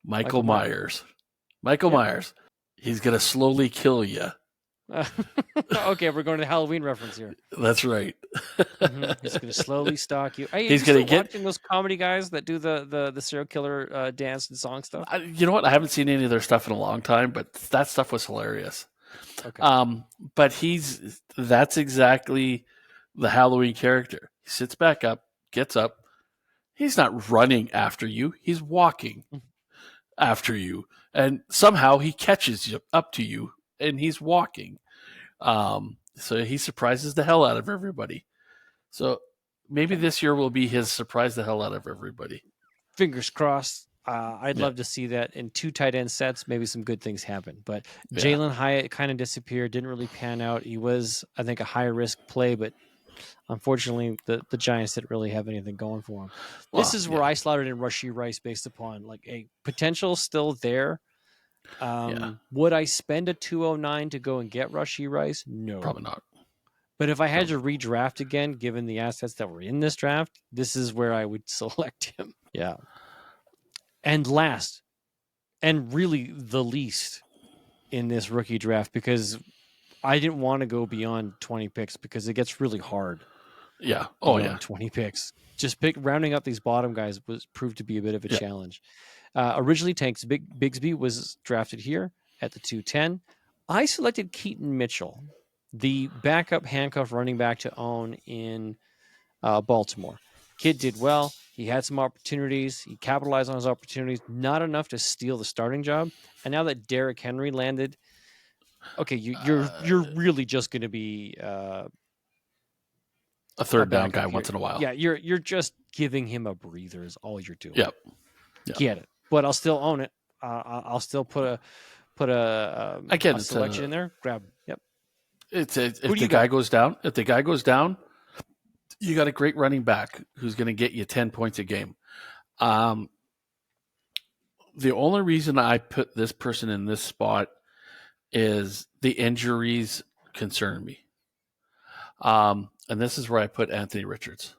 Michael Myers. Michael Myers. He's going to slowly kill you. Okay, we're going to the Halloween reference here. That's right. He's going to slowly stalk you. Hey, he's going to get watching those comedy guys that do the serial killer dance and song stuff. You know what? I haven't seen any of their stuff in a long time, but that stuff was hilarious. Okay. But that's exactly the Halloween character. He sits back up, gets up. He's not running after you. He's walking after you. And somehow he catches up to you, and he's walking. So he surprises the hell out of everybody. So maybe this year will be his surprise the hell out of everybody. Fingers crossed. I'd love to see that in 2 tight end sets. Maybe some good things happen. But Jalen Hyatt kind of disappeared. Didn't really pan out. He was, I think, a high risk play, but unfortunately, the Giants didn't really have anything going for him. This is where I slotted in Rashee Rice based upon like a potential still there. Would I spend a 209 to go and get Rashee Rice? No, probably not. But if I had to redraft again, given the assets that were in this draft, this is where I would select him. Yeah. And last, and really the least in this rookie draft, because I didn't want to go beyond 20 picks because it gets really hard. Yeah. 20 picks. Just rounding up these bottom guys proved to be a bit of a challenge. Originally, Tanks Bigsby was drafted here at the 210. I selected Keaton Mitchell, the backup handcuff running back to own in Baltimore. Kid did well. He had some opportunities. He capitalized on his opportunities. Not enough to steal the starting job. And now that Derrick Henry landed, okay, you're really just going to be a third down guy once in a while. Yeah, you're just giving him a breather is all you're doing. Yep. Get it. But I'll still own it. I'll still put a selection in there. Grab. Yep. If the guy goes down, you got a great running back who's going to get you 10 points a game. The only reason I put this person in this spot is the injuries concern me. And this is where I put Anthony Richardson.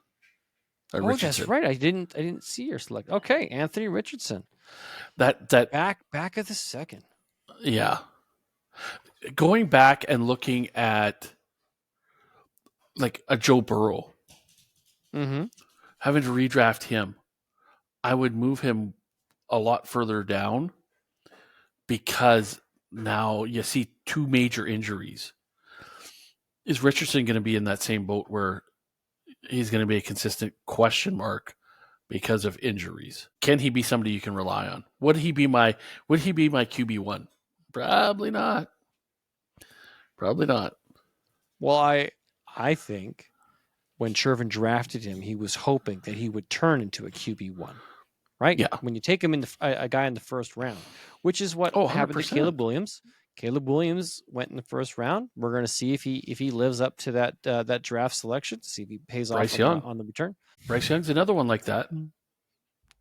That's right. I didn't see your select. Okay, Anthony Richardson. That back of the second. Yeah. Going back and looking at like a Joe Burrow, Mm-hmm. having to redraft him, I would move him a lot further down because now you see two major injuries. Is Richardson going to be in that same boat where he's going to be a consistent question mark because of injuries? Can he be somebody you can rely on? Would he be my QB1? Probably not. Probably not. Well, I think when Shervin drafted him, he was hoping that he would turn into a QB1, right? Yeah. When you take him in a guy in the first round, which is what Oh, happened to 100%. Caleb Williams. Caleb Williams went in the first round. We're going to see if he lives up to that draft selection. See if he pays Bryce off Young. on the return. Bryce Young's another one like that.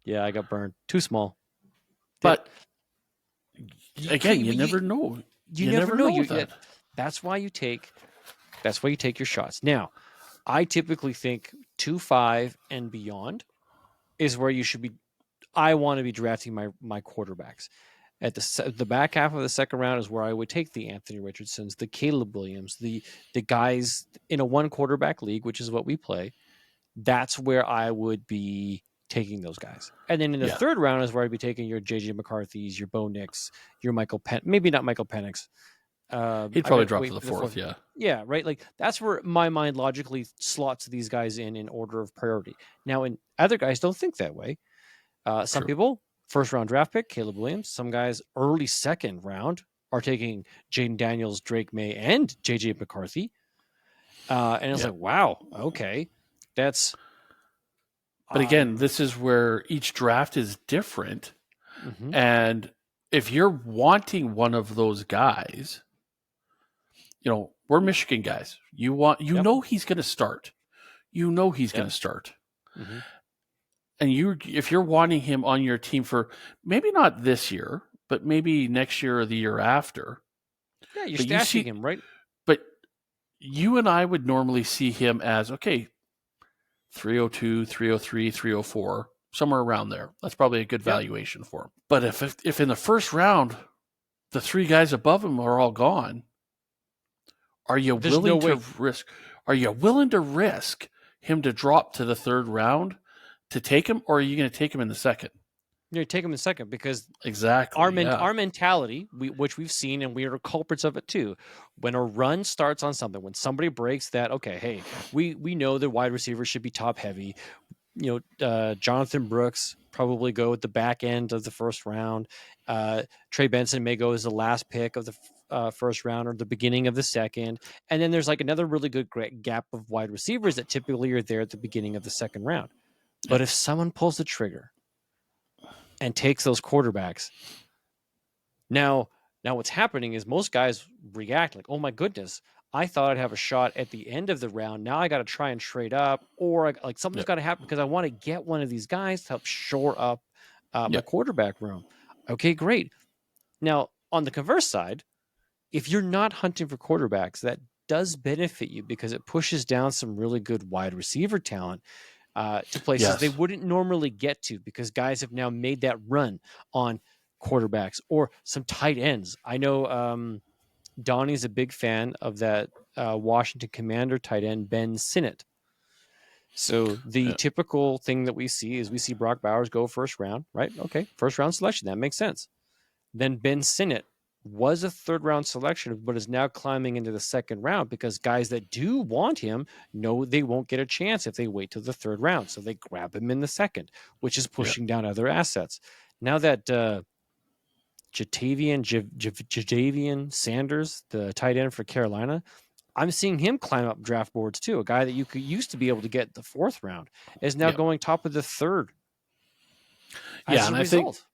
Yeah, I got burned. Too small. But again, you never know. You never know. that. That's why you take your shots. Now, I typically think 2-5 and beyond is where you should be. I want to be drafting my quarterbacks. At the back half of the second round is where I would take the Anthony Richardsons, the Caleb Williams, the guys in a one quarterback league, which is what we play. That's where I would be taking those guys. And then in the third round is where I'd be taking your JJ McCarthy's, your Bo Nix, your maybe not Michael Penix. He'd probably drop to the fourth, yeah. Yeah, right? Like, that's where my mind logically slots these guys in order of priority. Now, other guys don't think that way. Some people, first round draft pick, Caleb Williams. Some guys, early second round, are taking Jaden Daniels, Drake May, and JJ McCarthy. And it's like, wow, okay. That's... But again, this is where each draft is different. Mm-hmm. And if you're wanting one of those guys, we're Michigan guys. Know he's going to start. You know he's going to start. Mm-hmm. And if you're wanting him on your team for maybe not this year, but maybe next year or the year after. Yeah, you're stashing him, right? But you and I would normally see him as, okay, 302, 303, 304, somewhere around there. That's probably a good valuation for him. But if in the first round, the three guys above him are all gone, are you willing to risk? Are you willing to risk him to drop to the third round to take him, or are you going to take him in the second? You're going to take him in the second because exactly our mentality, which we've seen, and we are culprits of it too. When a run starts on something, when somebody breaks that, okay, hey, we know that wide receivers should be top heavy. Jonathan Brooks probably go at the back end of the first round. Trey Benson may go as the last pick of the first round or the beginning of the second. And then there's like another really good gap of wide receivers that typically are there at the beginning of the second round. But if someone pulls the trigger and takes those quarterbacks, now what's happening is most guys react like, oh my goodness, I thought I'd have a shot at the end of the round. Now I got to try and trade up, or like something's got to happen because I want to get one of these guys to help shore up my quarterback room. Okay, great. Now, on the converse side, if you're not hunting for quarterbacks, that does benefit you because it pushes down some really good wide receiver talent to places they wouldn't normally get to because guys have now made that run on quarterbacks or some tight ends. I know Donnie's a big fan of that Washington Commander tight end, Ben Sinnott. So the typical thing that we see is Brock Bowers go first round, right? Okay, first round selection. That makes sense. Then Ben Sinnott was a third round selection, but is now climbing into the second round because guys that do want him know they won't get a chance if they wait till the third round. So they grab him in the second, which is pushing down other assets. Now that Jadavian Sanders, the tight end for Carolina, I'm seeing him climb up draft boards too. A guy that you used to be able to get the fourth round is now going top of the third. As a result.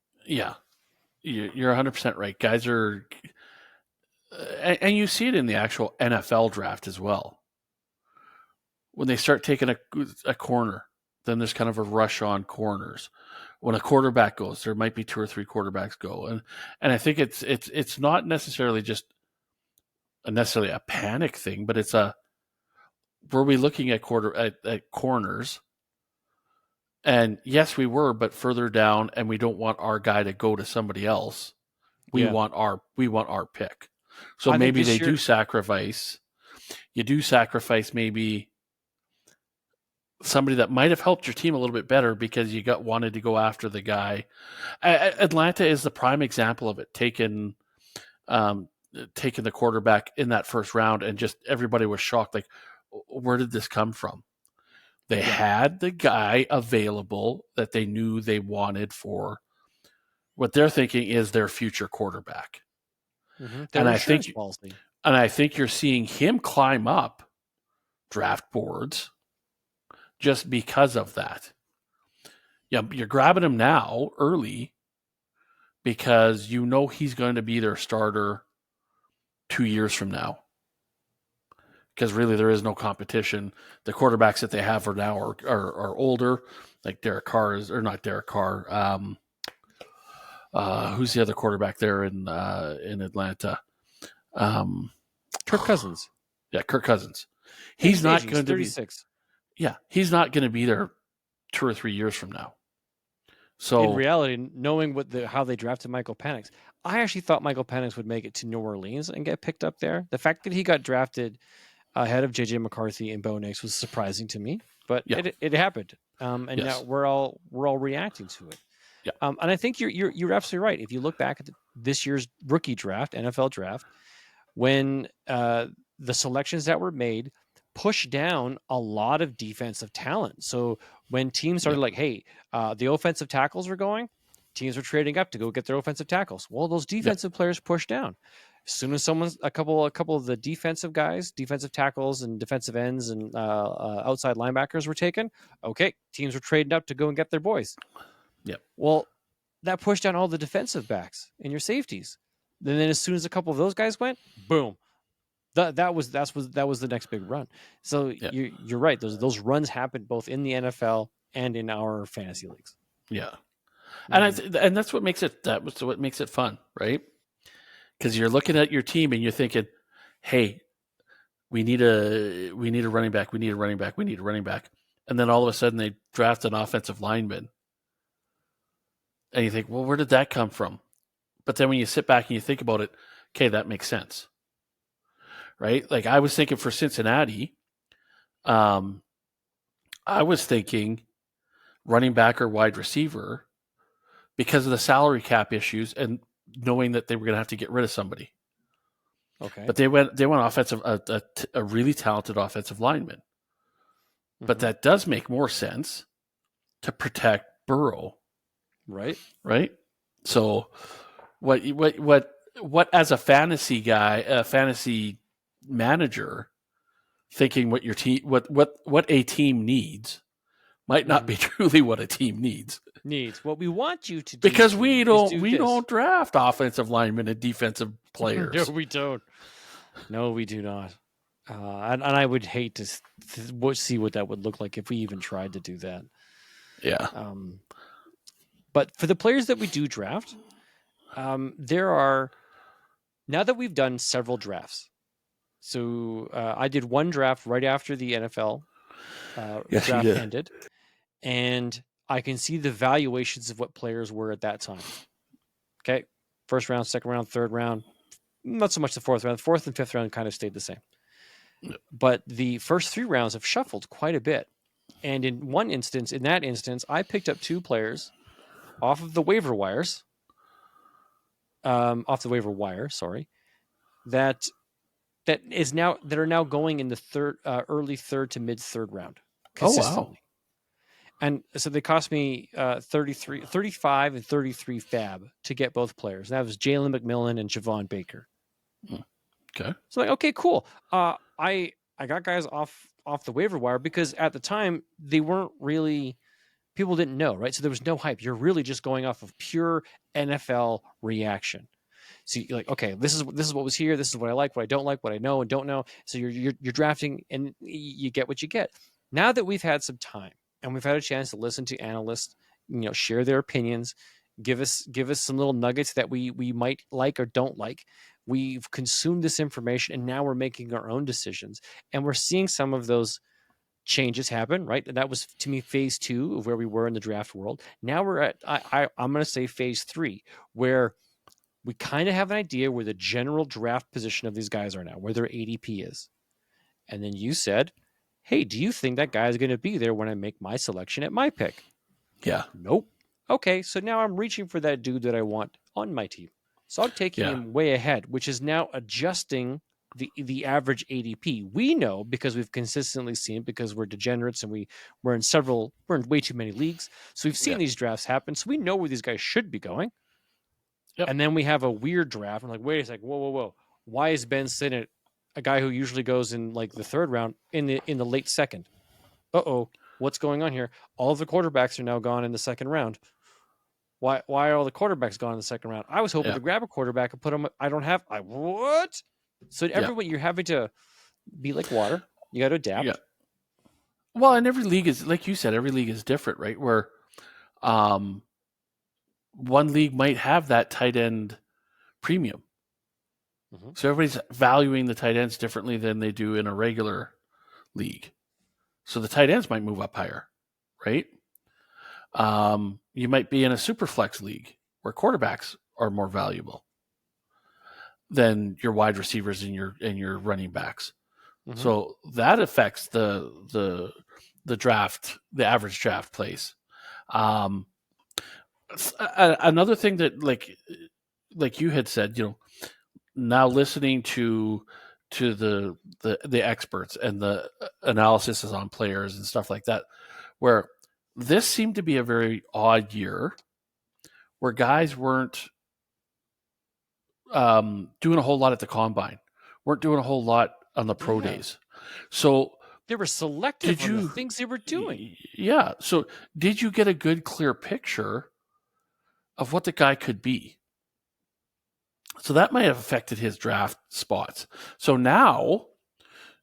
You're 100% right. Guys are, and you see it in the actual NFL draft as well. When they start taking a corner, then there's kind of a rush on corners. When a quarterback goes, there might be two or three quarterbacks go, and I think it's not necessarily just necessarily a panic thing, but were we looking at corners? And yes, we were, but further down, and we don't want our guy to go to somebody else. We want our pick. So I think maybe this they do year, sacrifice. You do sacrifice maybe somebody that might have helped your team a little bit better because you wanted to go after the guy. Atlanta is the prime example of it, um, taking the quarterback in that first round, and just everybody was shocked. Like, where did this come from? They yeah, had the guy available that they knew they wanted for what they're thinking is their future quarterback. And their I insurance think policy. you're seeing him climb up draft boards just because of that. Yeah, you're grabbing him now early because you know he's going to be their starter 2 years from now. Because really, there is no competition. The quarterbacks that they have for now are older, like Derek Carr is, or not Derek Carr. Who's the other quarterback there in Atlanta? Um, Kirk Cousins. yeah, Kirk Cousins. Yeah, He's he's not aging. He's going to be. 36. Yeah, he's not going to be there 2 or 3 years from now. In So reality, knowing how they drafted Michael Penix, I actually thought Michael Penix would make it to New Orleans and get picked up there. The fact that he got drafted ahead of JJ McCarthy and Bo Nix was surprising to me, but yeah, it happened, and now yes, we're all reacting to it. yeah, And I think you're absolutely right. If you look back at this year's rookie draft, NFL draft, when the selections that were made pushed down a lot of defensive talent. So when teams yeah, started like, hey, the offensive tackles were going, teams were trading up to go get their offensive tackles. Well, those yeah, defensive players pushed down. As soon as a couple of the defensive guys, defensive tackles and defensive ends and outside linebackers were taken, okay, teams were trading up to go and get their boys. yeah, Well, that pushed down all the defensive backs and your safeties. And then as soon as a couple of those guys went, boom, that was the next big run. So yeah, you're right. Those runs happened both in the NFL and in our fantasy leagues. yeah. Mhm. And that's what makes it fun, right? Because you're looking at your team and you're thinking, hey, we need a running back, we need a running back, we need a running back, and then all of a sudden they draft an offensive lineman, and you think, well, where did that come from? But then when you sit back and you think about it, okay, that makes sense, right? Like I was thinking for Cincinnati, um, I was thinking running back or wide receiver because of the salary cap issues and knowing that they were going to have to get rid of somebody. Okay. But they went offensive, a really talented offensive lineman. But that does make more sense to protect Burrow, right. So, what as a fantasy guy, a fantasy manager, thinking what your team, what a team needs, might not be truly what a team needs. What we want you to do, Because Steve, we is don't draft offensive linemen and defensive players. No, we don't. No, we do not. And I would hate to see what that would look like if we even tried to do that. Yeah. But for the players that we do draft, there are, now that we've done several drafts. So I did one draft right after the NFL Yes, draft ended, and I can see the valuations of what players were at that time. Okay, first round, second round, third round, not so much the fourth round. The fourth and fifth round kind of stayed the same. But the first 3 rounds have shuffled quite a bit. And in that instance, I picked up 2 players off of the waiver wires, sorry, that are now going in the early third to mid third round consistently. Oh, wow. And so they cost me 35 and 33 fab to get both players. That was Jalen McMillan and Javon Baker. Okay. So like, okay, cool. I got guys off the waiver wire because at the time they weren't really, people didn't know, right? So there was no hype. You're really just going off of pure NFL reaction. So you're like, okay, this is what was here. This is what I like, what I don't like, what I know and don't know. So you're drafting and you get what you get. Now that we've had some time and we've had a chance to listen to analysts, share their opinions, give us some little nuggets that we might like or don't like. We've consumed this information and now we're making our own decisions, and we're seeing some of those changes happen, right? And that was, to me, phase 2 of where we were in the draft world. Now we're at, I'm going to say phase 3, where we kind of have an idea where the general draft position of these guys are now, where their ADP is. And then you said, hey, do you think that guy is going to be there when I make my selection at my pick? Yeah. Nope. Okay, so now I'm reaching for that dude that I want on my team. So I'm taking him way ahead, which is now adjusting the average ADP. We know because we've consistently seen it, because we're degenerates and we're in way too many leagues. So we've seen these drafts happen. So we know where these guys should be going. Yep. And then we have a weird draft. I'm like, wait a second, whoa. Why is Ben Sinnott, a guy who usually goes in like the third round, in the late second? What's going on here? All of the quarterbacks are now gone in the second round. Why are all the quarterbacks gone in the second round? I was hoping to grab a quarterback and put him. What? So everyone, you're having to be like water. You got to adapt. Yeah. Well, and every league is, like you said, every league is different, right? Where one league might have that tight end premium. Mm-hmm. So everybody's valuing the tight ends differently than they do in a regular league. So the tight ends might move up higher, right? You might be in a super flex league where quarterbacks are more valuable than your wide receivers and your running backs. Mm-hmm. So that affects the draft, the average draft place. Another thing that like you had said, now listening to the experts and the analysis on players and stuff like that, where this seemed to be a very odd year where guys weren't doing a whole lot at the combine, weren't doing a whole lot on the pro days. So they were selective on the things they were doing. Yeah. So did you get a good, clear picture of what the guy could be? So that might have affected his draft spots. So now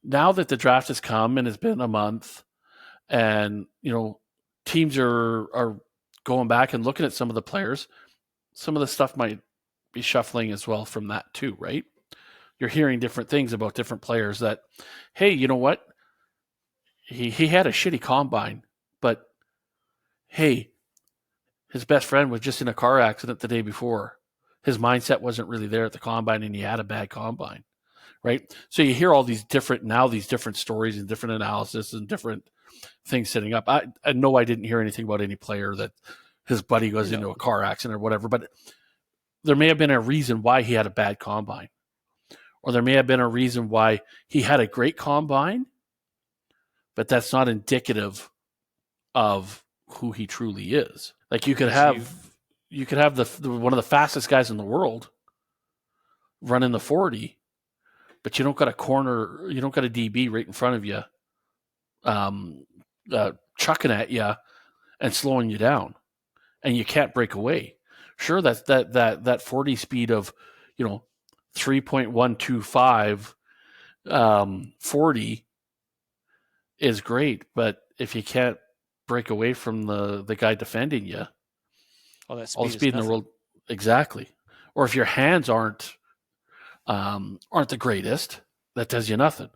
that the draft has come and it's been a month, and teams are going back and looking at some of the players, some of the stuff might be shuffling as well from that too, right? You're hearing different things about different players that, hey, you know what? He had a shitty combine, but hey, his best friend was just in a car accident the day before. His mindset wasn't really there at the combine, and he had a bad combine, right? So you hear all these different stories and different analysis and different things setting up. I know I didn't hear anything about any player that his buddy goes into a car accident or whatever, but there may have been a reason why he had a bad combine, or there may have been a reason why he had a great combine, but that's not indicative of who he truly is. Like you could have the one of the fastest guys in the world running the 40, but you don't got a DB right in front of you, chucking at you and slowing you down, and you can't break away. Sure, that 40 speed of 3.125 40 is great, but if you can't break away from the guy defending you, all the speed in the world, exactly. Or if your hands aren't the greatest, that does you nothing.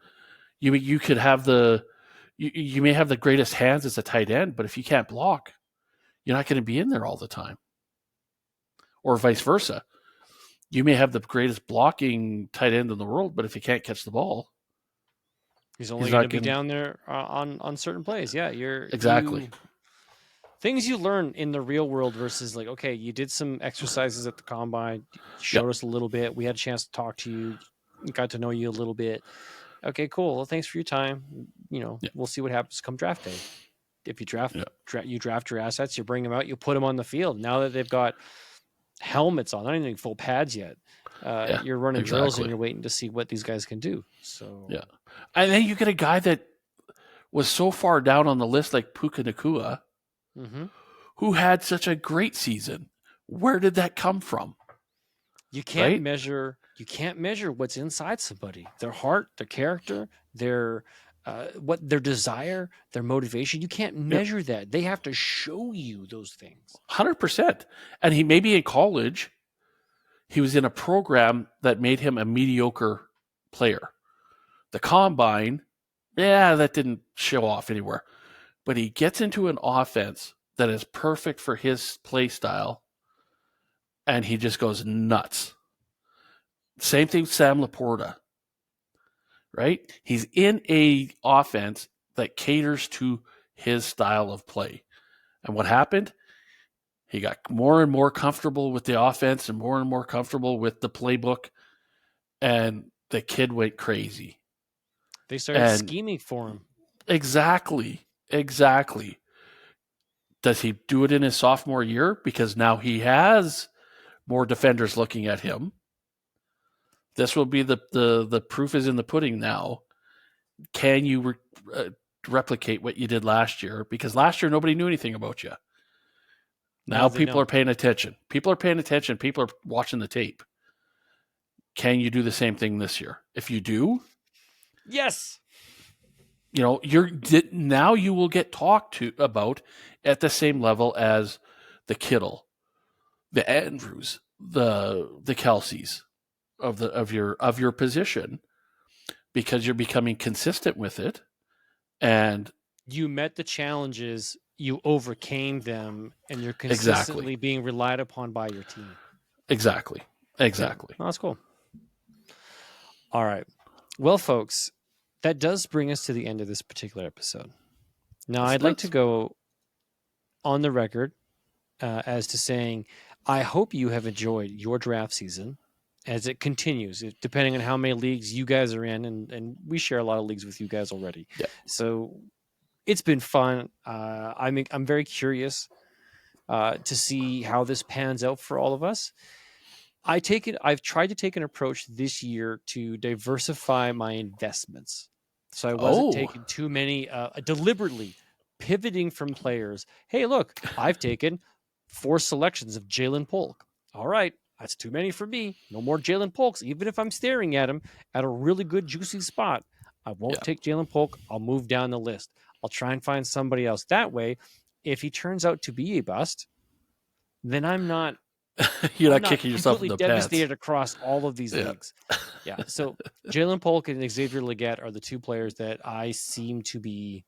You could have you may have the greatest hands as a tight end, but if you can't block, you're not going to be in there all the time. Or vice versa. You may have the greatest blocking tight end in the world, but if you can't catch the ball, he's only going to be down there on certain plays. Yeah, exactly. Things you learn in the real world versus like, okay, you did some exercises at the combine, showed us a little bit. We had a chance to talk to you, got to know you a little bit. Okay, cool. Well, thanks for your time. We'll see what happens come draft day. If you draft your assets, you bring them out, you put them on the field. Now that they've got helmets on, not even full pads yet. You're running drills and you're waiting to see what these guys can do. So and then you get a guy that was so far down on the list, like Puka Nacua, who had such a great season. Where did that come from? You can't measure. You can't measure what's inside somebody. Their heart, their character, their desire, their motivation. You can't measure that. They have to show you those things. 100%. And he maybe in college, he was in a program that made him a mediocre player. The combine, that didn't show off anywhere. But he gets into an offense that is perfect for his play style, and he just goes nuts. Same thing with Sam Laporta, right? He's in a offense that caters to his style of play. And what happened? He got more and more comfortable with the offense and more comfortable with the playbook, and the kid went crazy. They started scheming for him. Exactly. Does he do it in his sophomore year? Because now he has more defenders looking at him. This will be the proof is in the pudding now. Can you replicate what you did last year? Because last year nobody knew anything about you. Now people are paying attention. People are watching the tape. Can you do the same thing this year? If you do, yes. Now you will get talked to about at the same level as the Kittle, the Andrews, the Kelseys of your position, because you're becoming consistent with it, and you met the challenges, you overcame them, and you're consistently being relied upon by your team. Exactly. Yeah. Oh, that's cool. All right. Well, folks, that does bring us to the end of this particular episode. Now, I'd like to go on the record as to saying, I hope you have enjoyed your draft season as it continues, depending on how many leagues you guys are in. And we share a lot of leagues with you guys already. Yeah. So it's been fun. I'm very curious to see how this pans out for all of us. I've tried to take an approach this year to diversify my investments. So I wasn't taking too many, deliberately pivoting from players. Hey, look, I've taken 4 selections of Jalen Polk. All right, that's too many for me. No more Jalen Polks, even if I'm staring at him at a really good, juicy spot. I won't take Jalen Polk. I'll move down the list. I'll try and find somebody else. That way, if he turns out to be a bust, then I'm not You're not kicking yourself in the devastated pants. Across all of these leagues. Yeah. So Jalen Polk and Xavier Legette are the 2 players that I seem to be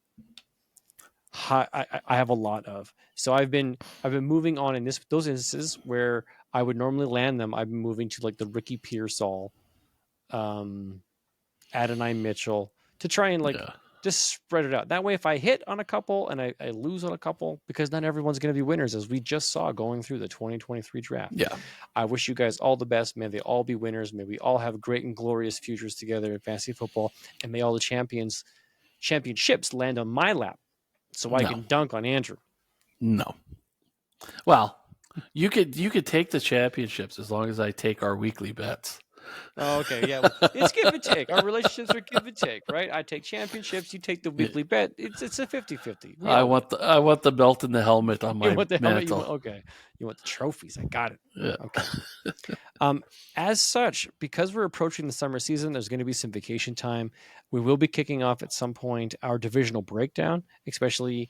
I have a lot of. So I've been moving on in those instances where I would normally land them. I've been moving to like the Ricky Pearsall, Adonai Mitchell to try and just spread it out. That way, if I hit on a couple and I lose on a couple, because not everyone's going to be winners, as we just saw going through the 2023 draft. Yeah. I wish you guys all the best. May they all be winners. May we all have great and glorious futures together in fantasy football. And may all the championships land on my lap so I can dunk on Andrew. No. Well, you could take the championships as long as I take our weekly bets. Oh, okay, yeah, it's give and take. Our relationships are give and take, right? I take championships, you take the weekly bet. It's a 50-50. I want the belt and the helmet on my mantle. Okay, you want the trophies. I got it. Yeah. Okay. As such, because we're approaching the summer season, there's going to be some vacation time. We will be kicking off at some point our divisional breakdown, especially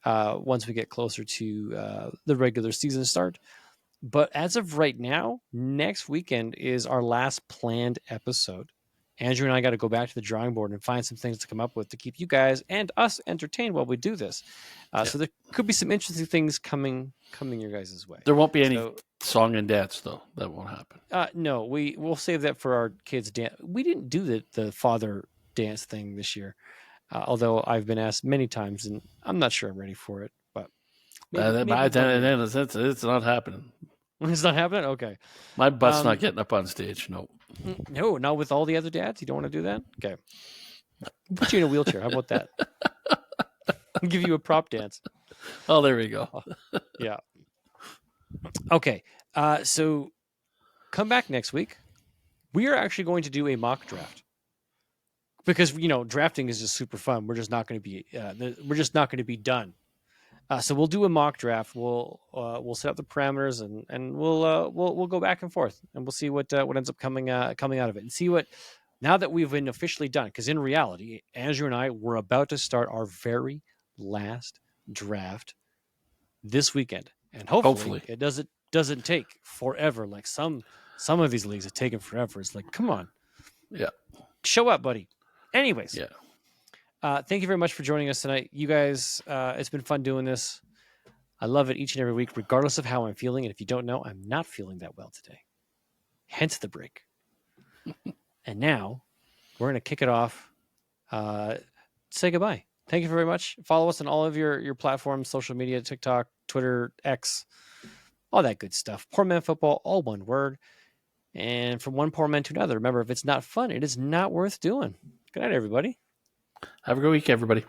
once we get closer to the regular season start. But as of right now, next weekend is our last planned episode. Andrew and I got to go back to the drawing board and find some things to come up with to keep you guys and us entertained while we do this. So there could be some interesting things coming your guys' way. There won't be any song and dance, though. That won't happen. No, we'll save that for our kids' dance. We didn't do the father dance thing this year, although I've been asked many times, and I'm not sure I'm ready for it. But it's not happening. It's not happening? Okay. My butt's not getting up on stage. No. No, not with all the other dads? You don't want to do that? Okay. Put you in a wheelchair. How about that? I'll give you a prop dance. Oh, there we go. Yeah. Okay. So come back next week. We are actually going to do a mock draft. Because, drafting is just super fun. We're just not going to be done. So we'll do a mock draft. We'll set up the parameters and we'll go back and forth and we'll see what ends up coming out of it and see what, now that we've been officially done. Because in reality, Andrew and I were about to start our very last draft this weekend, and hopefully it doesn't take forever. Like some of these leagues have taken forever. It's like, come on, show up, buddy. Anyways, thank you very much for joining us tonight. You guys, it's been fun doing this. I love it each and every week, regardless of how I'm feeling. And if you don't know, I'm not feeling that well today. Hence the break. And now we're going to kick it off. Say goodbye. Thank you very much. Follow us on all of your platforms, social media, TikTok, Twitter, X, all that good stuff. Poor Man Football, all one word. And from one poor man to another, remember, if it's not fun, it is not worth doing. Good night, everybody. Have a good week, everybody.